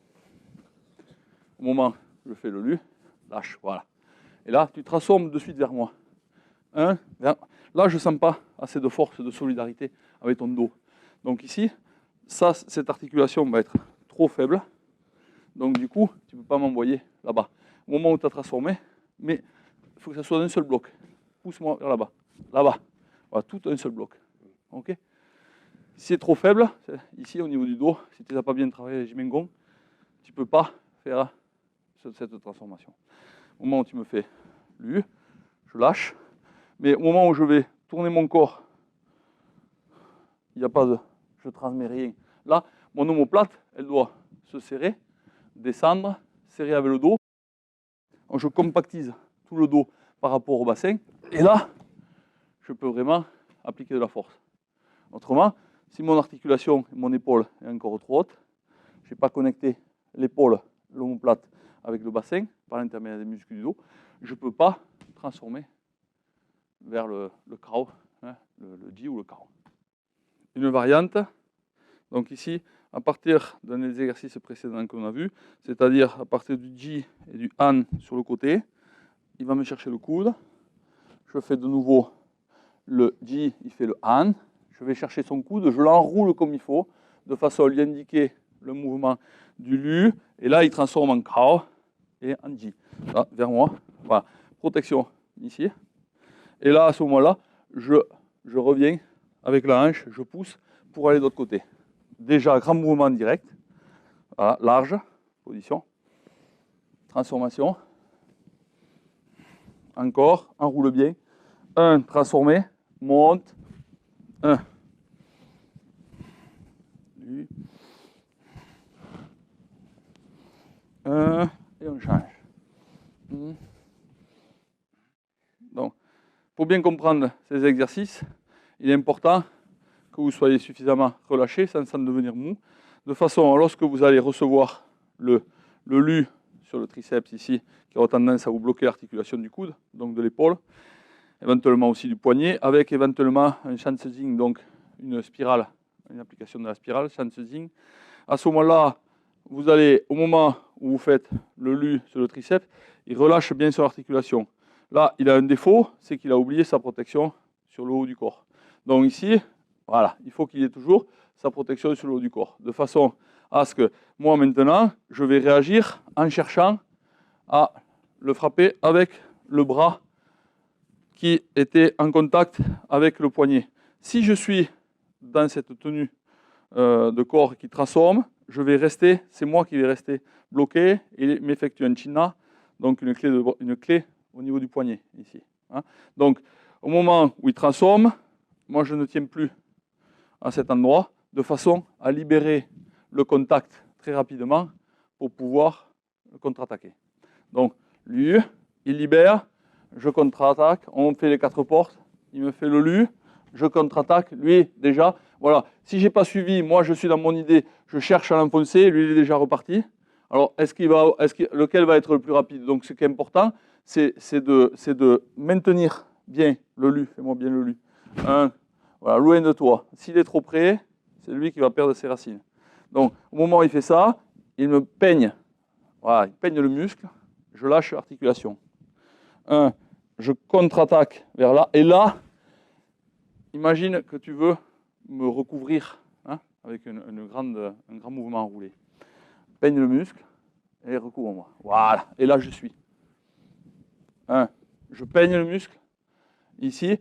Au moment où je fais le Lu, lâche, voilà. Et là, tu transformes de suite vers moi. 1, là je ne sens pas assez de force, de solidarité avec ton dos. Donc ici, cette articulation va être trop faible. Donc du coup, tu ne peux pas m'envoyer là-bas. Au moment où tu as transformé, mais il faut que ça soit d'un seul bloc. Pousse-moi vers là-bas. Là-bas. Voilà, tout un seul bloc. Ok. Si c'est trop faible, ici au niveau du dos, si tu n'as pas bien travaillé les Jimengong, tu ne peux pas faire cette transformation. Au moment où tu me fais l'U, je lâche. Mais au moment où je vais tourner mon corps, il n'y a pas de... je ne transmets rien. Là, mon omoplate, elle doit se serrer, descendre, serrer avec le dos. Donc, je compactise tout le dos par rapport au bassin. Et là, je peux vraiment appliquer de la force. Autrement, si mon articulation, mon épaule est encore trop haute, je n'ai pas connecté l'épaule, l'omoplate avec le bassin par l'intermédiaire des muscles du dos, je ne peux pas transformer vers le KO, hein, le Ji ou le KO. Une variante, donc ici, à partir d'un des exercices précédents qu'on a vu, c'est-à-dire à partir du Ji et du Han sur le côté, il va me chercher le coude, je fais de nouveau le Ji, il fait le Han, je vais chercher son coude, je l'enroule comme il faut, de façon à lui indiquer le mouvement du Lu, et là il transforme en Kao et en Ji. Là, vers moi, voilà, protection ici. Et là, à ce moment-là, je reviens avec la hanche, je pousse pour aller de l'autre côté. Déjà, grand mouvement direct, voilà, large, position, transformation, encore, enroule bien, 1, transformé, monte, 1, lui, 1, et on change. Donc, pour bien comprendre ces exercices, il est important que vous soyez suffisamment relâché sans devenir mou, de façon à lorsque vous allez recevoir le Lu sur le triceps ici, qui aura tendance à vous bloquer l'articulation du coude, donc de l'épaule, éventuellement aussi du poignet, avec éventuellement un Shansezing, donc une spirale, une application de la spirale, Shansezing. À ce moment-là, vous allez, au moment où vous faites le Lu sur le triceps, il relâche bien sur l'articulation. Là, il a un défaut, c'est qu'il a oublié sa protection sur le haut du corps. Donc ici, voilà, il faut qu'il ait toujours sa protection sur le haut du corps, de façon à ce que moi maintenant, je vais réagir en cherchant à le frapper avec le bras qui était en contact avec le poignet. Si je suis dans cette tenue de corps qui transforme, je vais rester, c'est moi qui vais rester bloqué et m'effectuer un chinna, donc une clé au niveau du poignet ici. Hein. Donc au moment où il transforme, moi je ne tiens plus à cet endroit, de façon à libérer le contact très rapidement pour pouvoir contre-attaquer. Donc, lui, il libère, je contre-attaque, on fait les 4 portes, il me fait le Lu, je contre-attaque, lui, déjà, voilà. Si je n'ai pas suivi, moi, je suis dans mon idée, je cherche à l'enfoncer, lui, il est déjà reparti. Alors, lequel va être le plus rapide? Donc, ce qui est important, c'est de maintenir bien le Lu, fais-moi bien le Lu. Voilà, loin de toi. S'il est trop près, c'est lui qui va perdre ses racines. Donc, au moment où il fait ça, il me peigne. Voilà, il peigne le muscle. Je lâche l'articulation. Je contre-attaque vers là. Et là, imagine que tu veux me recouvrir hein, avec un grand mouvement enroulé. Peigne le muscle et recouvre-moi. Voilà. Et là, je suis. Je peigne le muscle. Ici,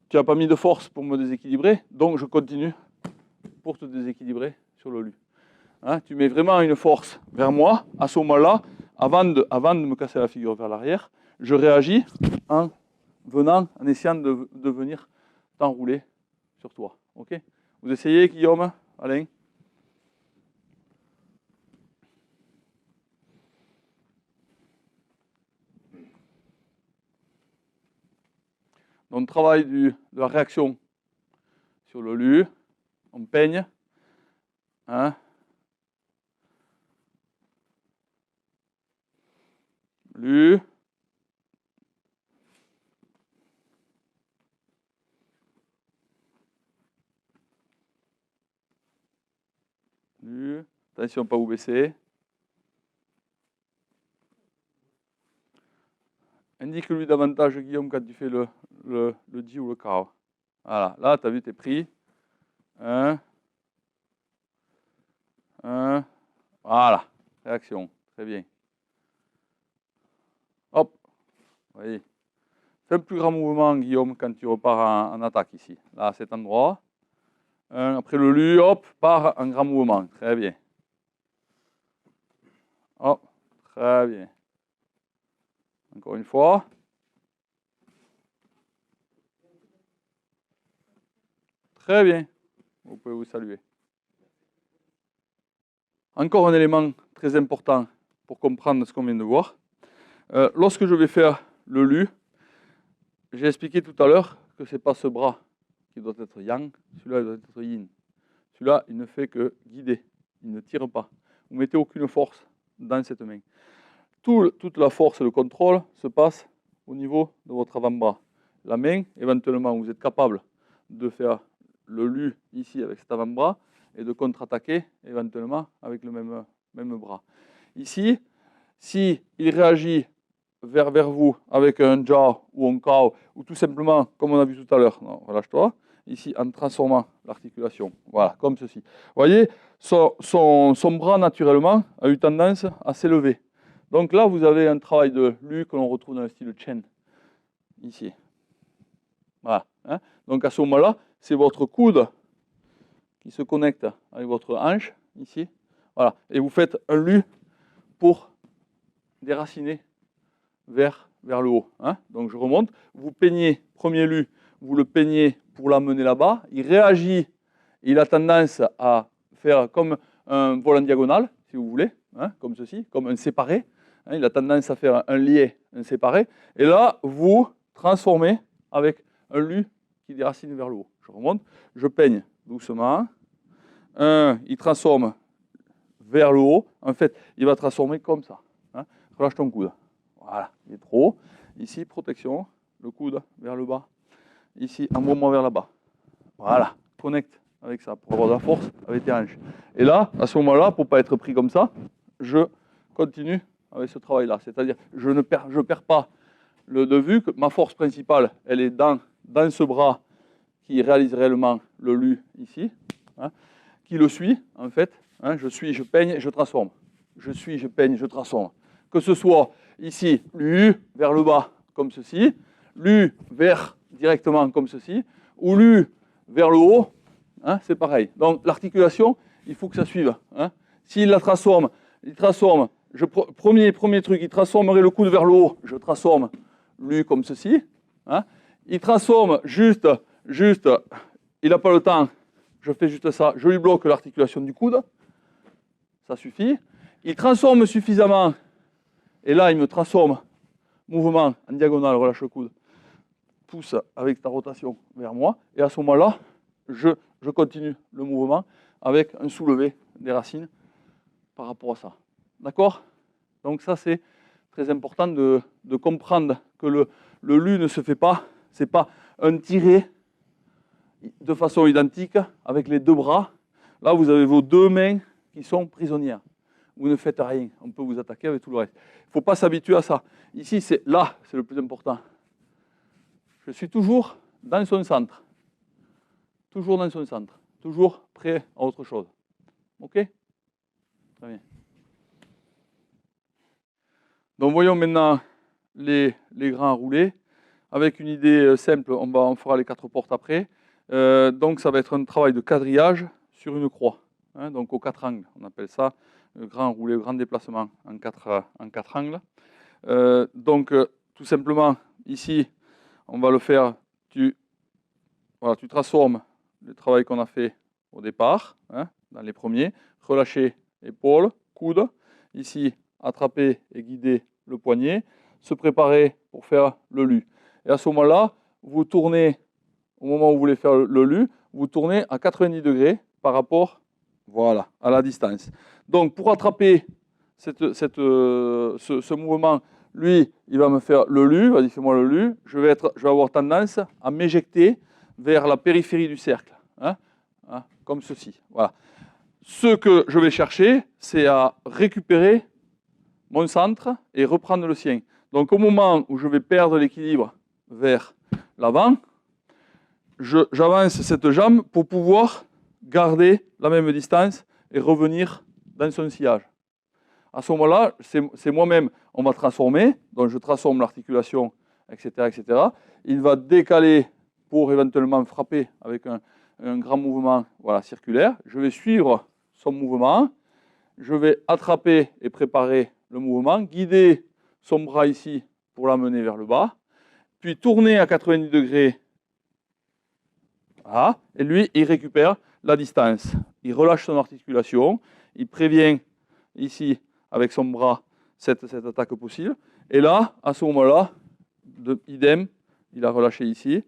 tu n'as pas mis de force pour me déséquilibrer, donc je continue pour te déséquilibrer sur le Lu. Hein, tu mets vraiment une force vers moi, à ce moment-là, avant de me casser la figure vers l'arrière, je réagis en essayant de venir t'enrouler sur toi. Okay, vous essayez, Guillaume, Alain? Donc, travail de la réaction sur le Lu, on peigne. Hein, Lu. Lu. Attention, pas vous baisser. Indique-lui davantage, Guillaume, quand tu fais le Di ou le Cao. Voilà, là, tu as vu, tu es pris. 1. Voilà, réaction. Très bien. Hop. Oui. Fais un plus grand mouvement, Guillaume, quand tu repars en attaque ici. Là, à cet endroit. Après le Lu, hop, part en grand mouvement. Très bien. Hop, très bien. Encore une fois. Très bien. Vous pouvez vous saluer. Encore un élément très important pour comprendre ce qu'on vient de voir. Lorsque je vais faire le Lu, j'ai expliqué tout à l'heure que ce n'est pas ce bras qui doit être Yang, celui-là doit être Yin. Celui-là, il ne fait que guider, il ne tire pas. Vous ne mettez aucune force dans cette main. Toute la force et le contrôle se passe au niveau de votre avant-bras. La main, éventuellement, vous êtes capable de faire le Lu ici avec cet avant-bras et de contre-attaquer éventuellement avec le même bras. Ici, si il réagit vers vous avec un Jiao ou un Cao, ou tout simplement, comme on a vu tout à l'heure, relâche-toi, ici en transformant l'articulation, voilà, comme ceci. Vous voyez, son bras naturellement a eu tendance à s'élever. Donc là, vous avez un travail de Lu que l'on retrouve dans le style Chen, ici. Voilà. Hein. Donc à ce moment-là, c'est votre coude qui se connecte avec votre hanche, ici. Voilà. Et vous faites un Lu pour déraciner vers le haut. Hein. Donc je remonte. Vous peignez, premier Lu, vous le peignez pour l'amener là-bas. Il réagit, il a tendance à faire comme un vol en diagonale, si vous voulez, hein, comme ceci, comme un séparé. Hein, il a tendance à faire un lié, un séparé. Et là, vous transformez avec un Lu qui déracine vers le haut. Je remonte, je peigne doucement. Il transforme vers le haut. En fait, il va transformer comme ça. Hein. Relâche ton coude. Voilà, il est trop haut. Ici, protection, le coude vers le bas. Ici, un mouvement vers là-bas. Voilà, connecte avec ça pour avoir de la force avec tes hanches. Et là, à ce moment-là, pour ne pas être pris comme ça, je continue avec ce travail-là. C'est-à-dire, je ne perds pas de vue que ma force principale, elle est dans ce bras qui réalise réellement le Lu ici, hein, qui le suit, en fait. Hein, je suis, je peigne, je transforme. Je suis, je peigne, je transforme. Que ce soit ici, Lu vers le bas, comme ceci, Lu vers directement, comme ceci, ou Lu vers le haut, hein, c'est pareil. Donc l'articulation, il faut que ça suive. Hein. S'il la transforme, il transforme, premier truc, il transformerait le coude vers le haut, je transforme Lu comme ceci. Hein. Il transforme juste, il n'a pas le temps, je fais juste ça, je lui bloque l'articulation du coude, ça suffit. Il transforme suffisamment, et là il me transforme, mouvement en diagonale, relâche le coude, pousse avec ta rotation vers moi, et à ce moment-là, je continue le mouvement avec un soulevé des racines par rapport à ça. D'accord? Donc ça c'est très important de comprendre que le Lu ne se fait pas, c'est pas un tiré de façon identique avec les deux bras. Là vous avez vos deux mains qui sont prisonnières. Vous ne faites rien, on peut vous attaquer avec tout le reste. Il ne faut pas s'habituer à ça. Ici, c'est le plus important. Je suis toujours dans son centre. Toujours dans son centre. Toujours prêt à autre chose. OK? Très bien. Donc voyons maintenant les grands roulés. Avec une idée simple, on fera les 4 portes après. Donc ça va être un travail de quadrillage sur une croix. Hein, donc aux 4 angles, on appelle ça le grand roulé, le grand déplacement en 4 angles. Donc tout simplement, ici, on va le faire, tu transformes le travail qu'on a fait au départ, hein, dans les premiers, relâcher épaule, coude, ici, attraper et guider le poignet, se préparer pour faire le Lu. Et à ce moment-là, vous tournez, au moment où vous voulez faire le Lu, vous tournez à 90 degrés par rapport, voilà, à la distance. Donc pour attraper ce mouvement, lui, il va me faire le Lu, vas-y fais-moi le Lu, je vais avoir tendance à m'éjecter vers la périphérie du cercle, hein, comme ceci. Voilà. Ce que je vais chercher, c'est à récupérer mon centre et reprendre le sien. Donc au moment où je vais perdre l'équilibre vers l'avant, j'avance cette jambe pour pouvoir garder la même distance et revenir dans son sillage. À ce moment-là, c'est moi-même, on va transformer, donc je transforme l'articulation, etc., etc. Il va décaler pour éventuellement frapper avec un grand mouvement, voilà, circulaire. Je vais suivre son mouvement, je vais attraper et préparer le mouvement, guider son bras ici pour l'amener vers le bas, puis tourner à 90 degrés. Voilà, et lui, il récupère la distance. Il relâche son articulation, il prévient ici avec son bras cette attaque possible. Et là, à ce moment-là, idem, il a relâché ici,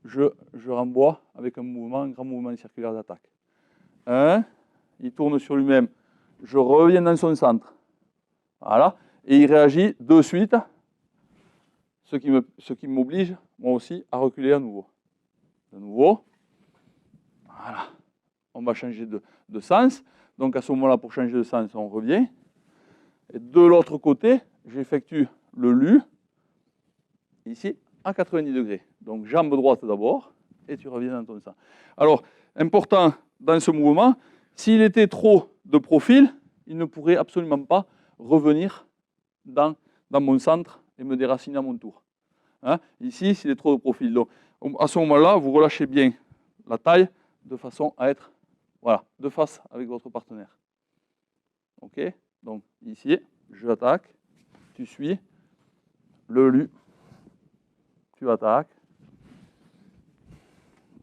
je renvoie avec un grand mouvement circulaire d'attaque. Il tourne sur lui-même, je reviens dans son centre. Voilà, et il réagit de suite, ce qui m'oblige, moi aussi, à reculer à nouveau. De nouveau, voilà, on va changer de sens. Donc à ce moment-là, pour changer de sens, on revient. Et de l'autre côté, j'effectue le lu, ici, à 90 degrés. Donc jambe droite d'abord, et tu reviens dans ton sens. Alors, important dans ce mouvement, s'il était trop de profil, il ne pourrait absolument pas revenir dans mon centre et me déraciner à mon tour. Hein? Ici, s'il est trop de profil. Donc, à ce moment-là, vous relâchez bien la taille de façon à être, voilà, de face avec votre partenaire. OK? Donc, ici, je attaque, tu suis, le lu, tu attaques,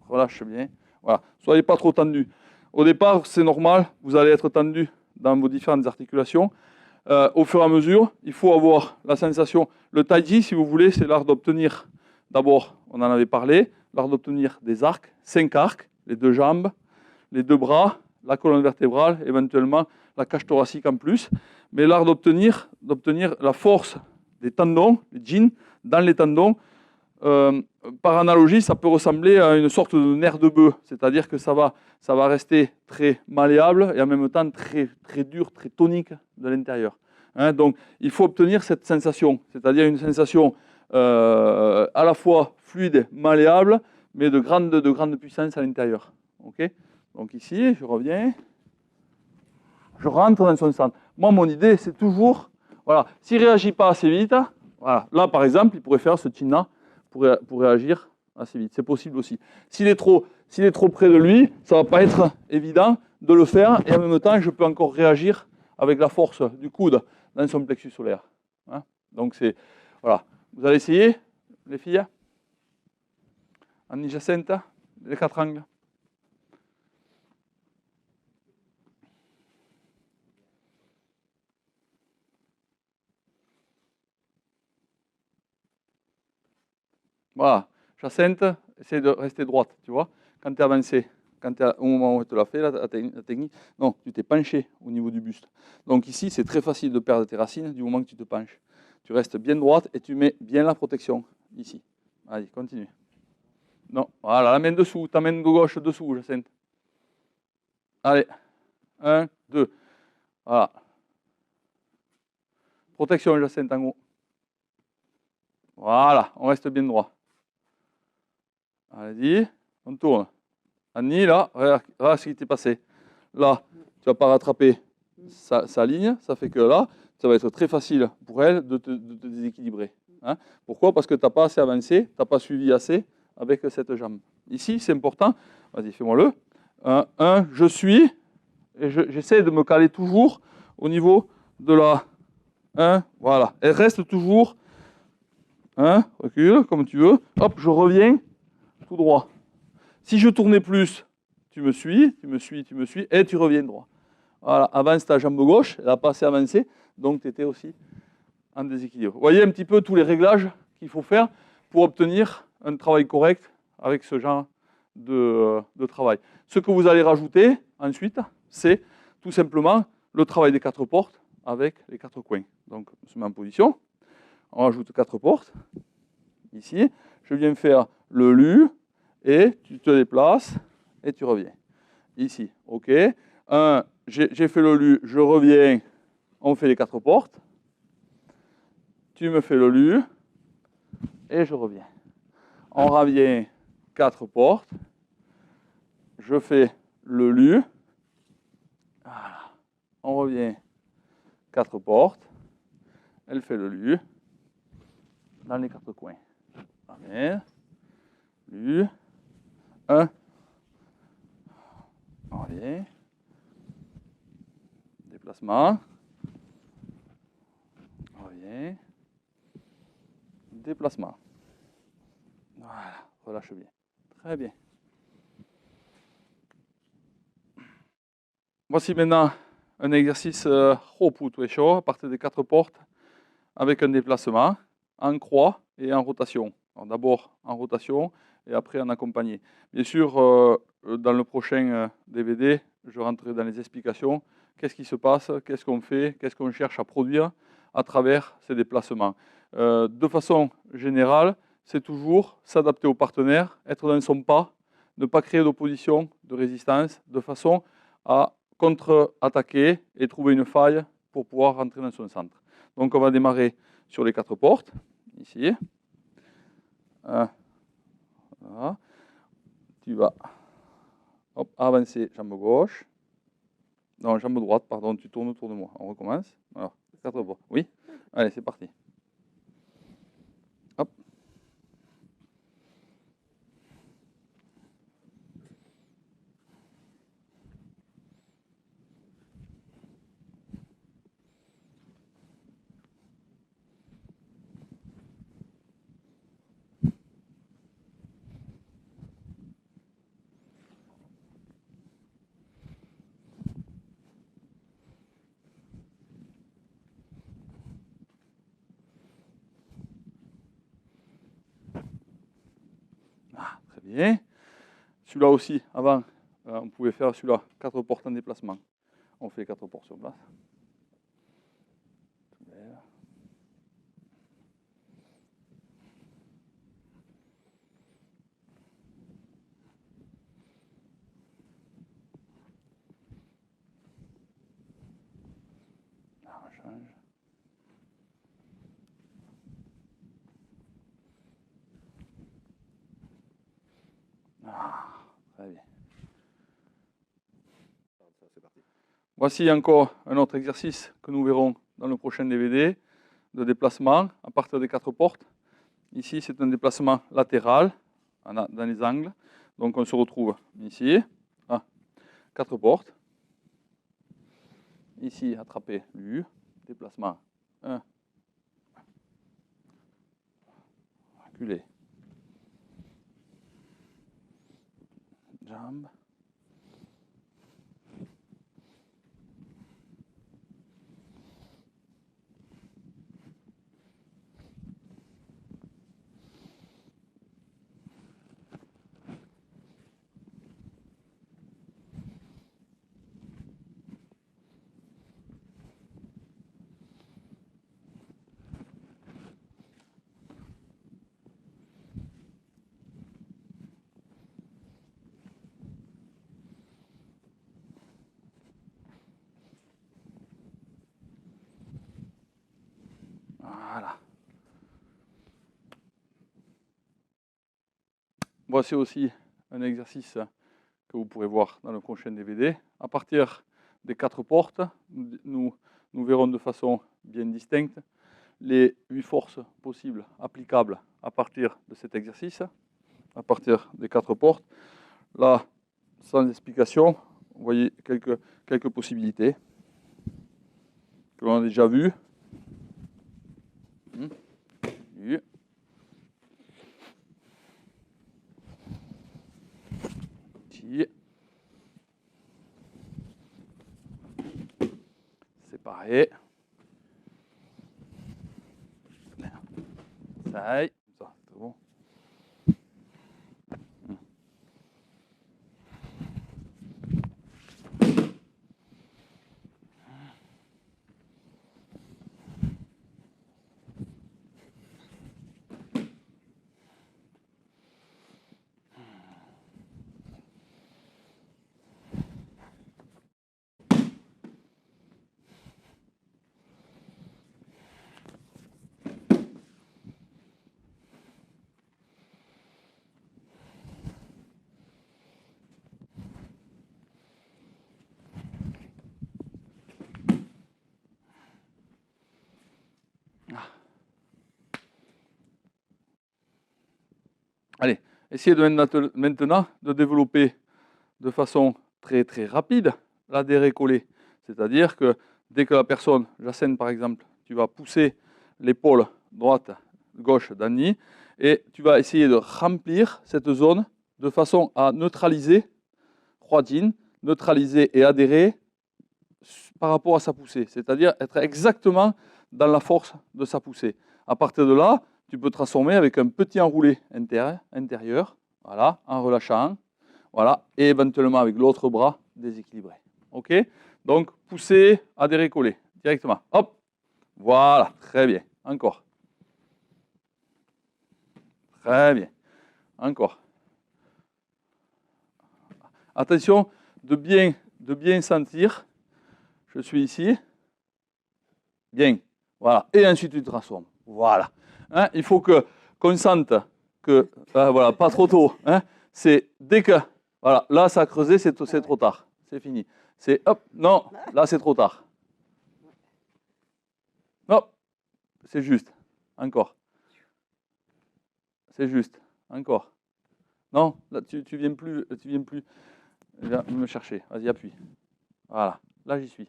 relâche bien. Voilà, soyez pas trop tendu. Au départ, c'est normal, vous allez être tendu dans vos différentes articulations. Au fur et à mesure, il faut avoir la sensation. Le tai chi, si vous voulez, c'est l'art d'obtenir, d'abord, on en avait parlé, l'art d'obtenir des arcs, 5 arcs, les 2 jambes, les 2 bras, la colonne vertébrale, éventuellement la cage thoracique en plus. Mais l'art d'obtenir la force des tendons, les jin, dans les tendons. Par analogie, ça peut ressembler à une sorte de nerf de bœuf, c'est-à-dire que ça va rester très malléable et en même temps très, très dur, très tonique de l'intérieur. Hein, donc, il faut obtenir cette sensation, c'est-à-dire une sensation à la fois fluide, malléable, mais de grande puissance à l'intérieur. Okay, donc ici, je reviens, je rentre dans son centre. Moi, mon idée, c'est toujours, voilà, s'il ne réagit pas assez vite, voilà, là, par exemple, il pourrait faire ce chinna pour réagir assez vite. C'est possible aussi. S'il est trop près de lui, ça ne va pas être évident de le faire, et en même temps, je peux encore réagir avec la force du coude dans son plexus solaire. Hein, donc, c'est, voilà. Vous allez essayer, les filles, en Jacintha, les 4 angles. Voilà, Jacinthe, essaie de rester droite, tu vois. Quand tu es avancé, au moment où tu l'as fait, la technique, non, tu t'es penché au niveau du buste. Donc ici, c'est très facile de perdre tes racines du moment que tu te penches. Tu restes bien droite et tu mets bien la protection ici. Allez, continue. Non, voilà, la main dessous, ta main de gauche dessous, Jacinthe. Allez, 1, 2, voilà. Protection, Jacinthe, en haut. Voilà, on reste bien droit. Allez-y, on tourne. Annie, là, regarde ce qui t'est passé. Là, tu ne vas pas rattraper sa ligne, ça fait que là, ça va être très facile pour elle de te déséquilibrer. Hein. Pourquoi? Parce que tu n'as pas assez avancé, tu n'as pas suivi assez avec cette jambe. Ici, c'est important. Vas-y, fais-moi-le. Je suis, et j'essaie de me caler toujours au niveau de la 1. Voilà. Elle reste toujours. Recule, comme tu veux. Hop, je reviens tout droit. Si je tournais plus, tu me suis, et tu reviens droit. Voilà, avance ta jambe gauche, elle n'a pas assez avancé, donc tu étais aussi en déséquilibre. Vous voyez un petit peu tous les réglages qu'il faut faire pour obtenir un travail correct avec ce genre de travail. Ce que vous allez rajouter ensuite, c'est tout simplement le travail des 4 portes avec les 4 coins. Donc, on se met en position, on rajoute 4 portes. Ici, je viens faire le lu, et tu te déplaces et tu reviens. Ici, OK. J'ai fait le lu, je reviens, on fait les 4 portes. tu me fais le lu, et je reviens. On revient 4 portes, je fais le lu, voilà. On revient 4 portes, elle fait le lu, dans les 4 coins. Amen. Lu, 1, on revient, déplacement, on revient, déplacement. Voilà, relâche bien. Très bien. Voici maintenant un exercice chaud à partir des 4 portes avec un déplacement en croix et en rotation. D'abord en rotation et après en accompagné. Bien sûr, dans le prochain DVD, je rentrerai dans les explications. Qu'est-ce qui se passe, qu'est-ce qu'on fait, qu'est-ce qu'on cherche à produire à travers ces déplacements. De façon générale, c'est toujours s'adapter au partenaire, être dans son pas, ne pas créer d'opposition, de résistance, de façon à contre-attaquer et trouver une faille pour pouvoir rentrer dans son centre. Donc on va démarrer sur les 4 portes, ici. Voilà. Tu vas avancer jambe gauche. Non, jambe droite, pardon, tu tournes autour de moi. On recommence. Alors, 4 portes. Oui. Allez, c'est parti. Hop. Ah, très bien. Celui-là aussi, avant, on pouvait faire celui-là, 4 portes en déplacement. On fait 4 portes sur place. Là, on change. Ah, très bien. Voici encore un autre exercice que nous verrons dans le prochain DVD de déplacement à partir des 4 portes. Ici, c'est un déplacement latéral dans les angles. Donc, on se retrouve ici, à 4 portes. Ici, attraper l'U, déplacement 1, reculer, jambe. Voilà. Voici aussi un exercice que vous pourrez voir dans le prochain DVD. À partir des 4 portes, nous verrons de façon bien distincte les 8 forces possibles applicables à partir de cet exercice, à partir des 4 portes. Là, sans explication, vous voyez quelques possibilités que l'on a déjà vues. Ici. Séparé. Ça y est. Ça, c'est bon. Allez, essayez maintenant de développer de façon très très rapide la déré-collée. C'est-à-dire que dès que la personne, Jacinthe par exemple, tu vas pousser l'épaule droite, gauche d'Annie, et tu vas essayer de remplir cette zone de façon à neutraliser Huajin, neutraliser et adhérer par rapport à sa poussée. C'est-à-dire être exactement dans la force de sa poussée. À partir de là, tu peux transformer avec un petit enroulé intérieur, voilà, en relâchant, voilà, et éventuellement avec l'autre bras déséquilibré. OK? Donc, pousser, adhérer, coller, directement. Hop, voilà, très bien. Encore. Très bien. Encore. Attention de bien sentir. Je suis ici. Bien. Voilà. Et ensuite, tu te transformes. Voilà. Hein, il faut qu'on sente que, voilà, pas trop tôt. Hein, c'est dès que, voilà, là, ça a creusé, c'est trop tard. C'est fini. C'est, hop, non, là, c'est trop tard. Hop, c'est juste. Encore. C'est juste. Encore. Non, là, tu viens plus. Viens me chercher. Vas-y, appuie. Voilà. Là, j'y suis.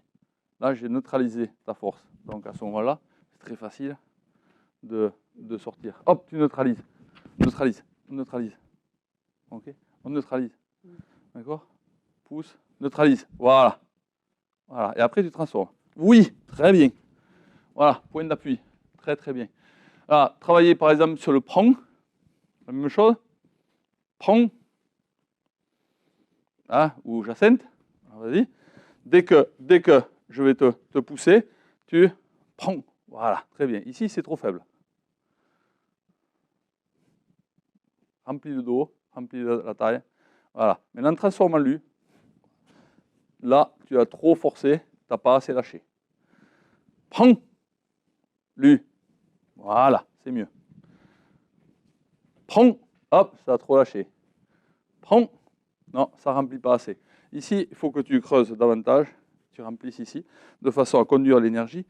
Là, j'ai neutralisé ta force. Donc, à ce moment-là, c'est très facile de sortir. Hop, tu neutralises. Neutralise. OK? On neutralise. D'accord? Pousse, neutralise. Voilà. Voilà. Et après, tu transformes. Oui, très bien. Voilà, point d'appui. Très, très bien. Alors, travailler, par exemple, sur le prong. La même chose. Prong. Hein, ou Jacinthe. Vas-y. Dès que je vais te pousser, tu prends. Voilà, très bien. Ici, c'est trop faible. Remplis le dos, remplis la taille. Voilà. Maintenant, transforme en lui. Là, tu as trop forcé, tu n'as pas assez lâché. Prends. Lui. Voilà, c'est mieux. Prends. Hop, ça a trop lâché. Prends. Non, ça ne remplit pas assez. Ici, il faut que tu creuses davantage. Tu remplisses ici, de façon à conduire l'énergie.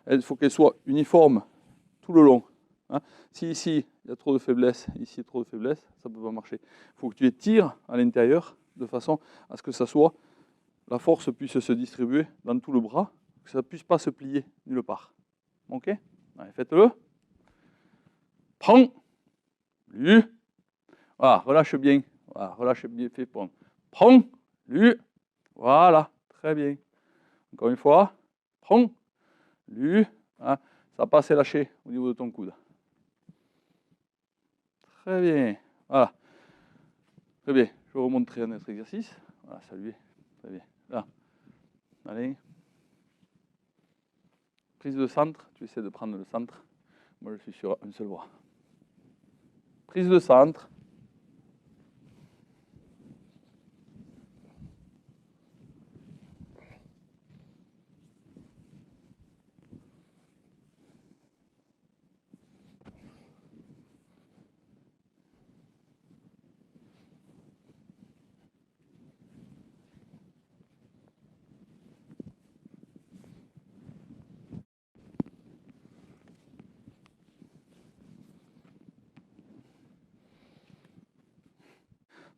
Il faut qu'elle soit uniforme tout le long. Hein. Si ici, il y a trop de faiblesse, ici, trop de faiblesse, ça ne peut pas marcher. Il faut que tu étires à l'intérieur, de façon à ce que ça soit, la force puisse se distribuer dans tout le bras, que ça ne puisse pas se plier nulle part. OK? Allez, faites-le. Prends. Lui. Voilà, relâche bien. Voilà, relâche bien, fais prendre. Prends. Lui. Voilà, très bien. Encore une fois. Prends. Lui. Hein. Ça n'a pas assez lâché au niveau de ton coude. Très bien. Voilà. Très bien. Je vais vous montrer un autre exercice. Voilà, salut. Très bien. Là. Allez. Prise de centre. Tu essaies de prendre le centre. Moi, je suis sur un seul bras. Prise de centre.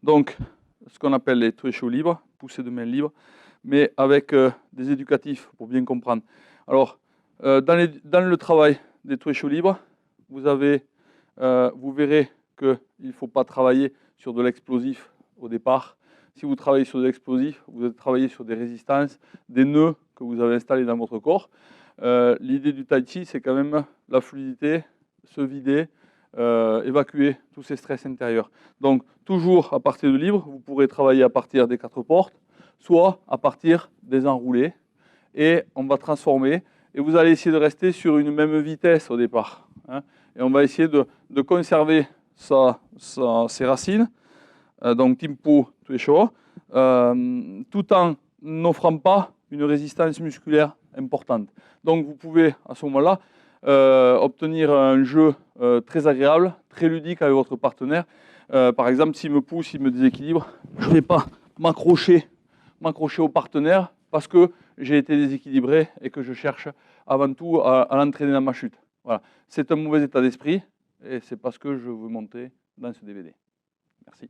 Donc, ce qu'on appelle les thresholds libres, poussées de main libre, mais avec des éducatifs pour bien comprendre. Alors, dans le travail des thresholds libres, vous verrez qu'il ne faut pas travailler sur de l'explosif au départ. Si vous travaillez sur de l'explosif, vous allez travailler sur des résistances, des nœuds que vous avez installés dans votre corps. L'idée du tai chi, c'est quand même la fluidité, se vider, évacuer tous ces stress intérieurs. Donc, toujours à partir de libre, vous pourrez travailler à partir des 4 portes, soit à partir des enroulés, et on va transformer, et vous allez essayer de rester sur une même vitesse au départ. Hein, et on va essayer de conserver ses racines, donc Timpo Tuesho, tout en n'offrant pas une résistance musculaire importante. Donc, vous pouvez, à ce moment-là, obtenir un jeu très agréable, très ludique avec votre partenaire. Par exemple, s'il me pousse, s'il me déséquilibre, je ne vais pas m'accrocher au partenaire parce que j'ai été déséquilibré et que je cherche avant tout à l'entraîner dans ma chute. Voilà. C'est un mauvais état d'esprit et c'est parce que je veux monter dans ce DVD. Merci.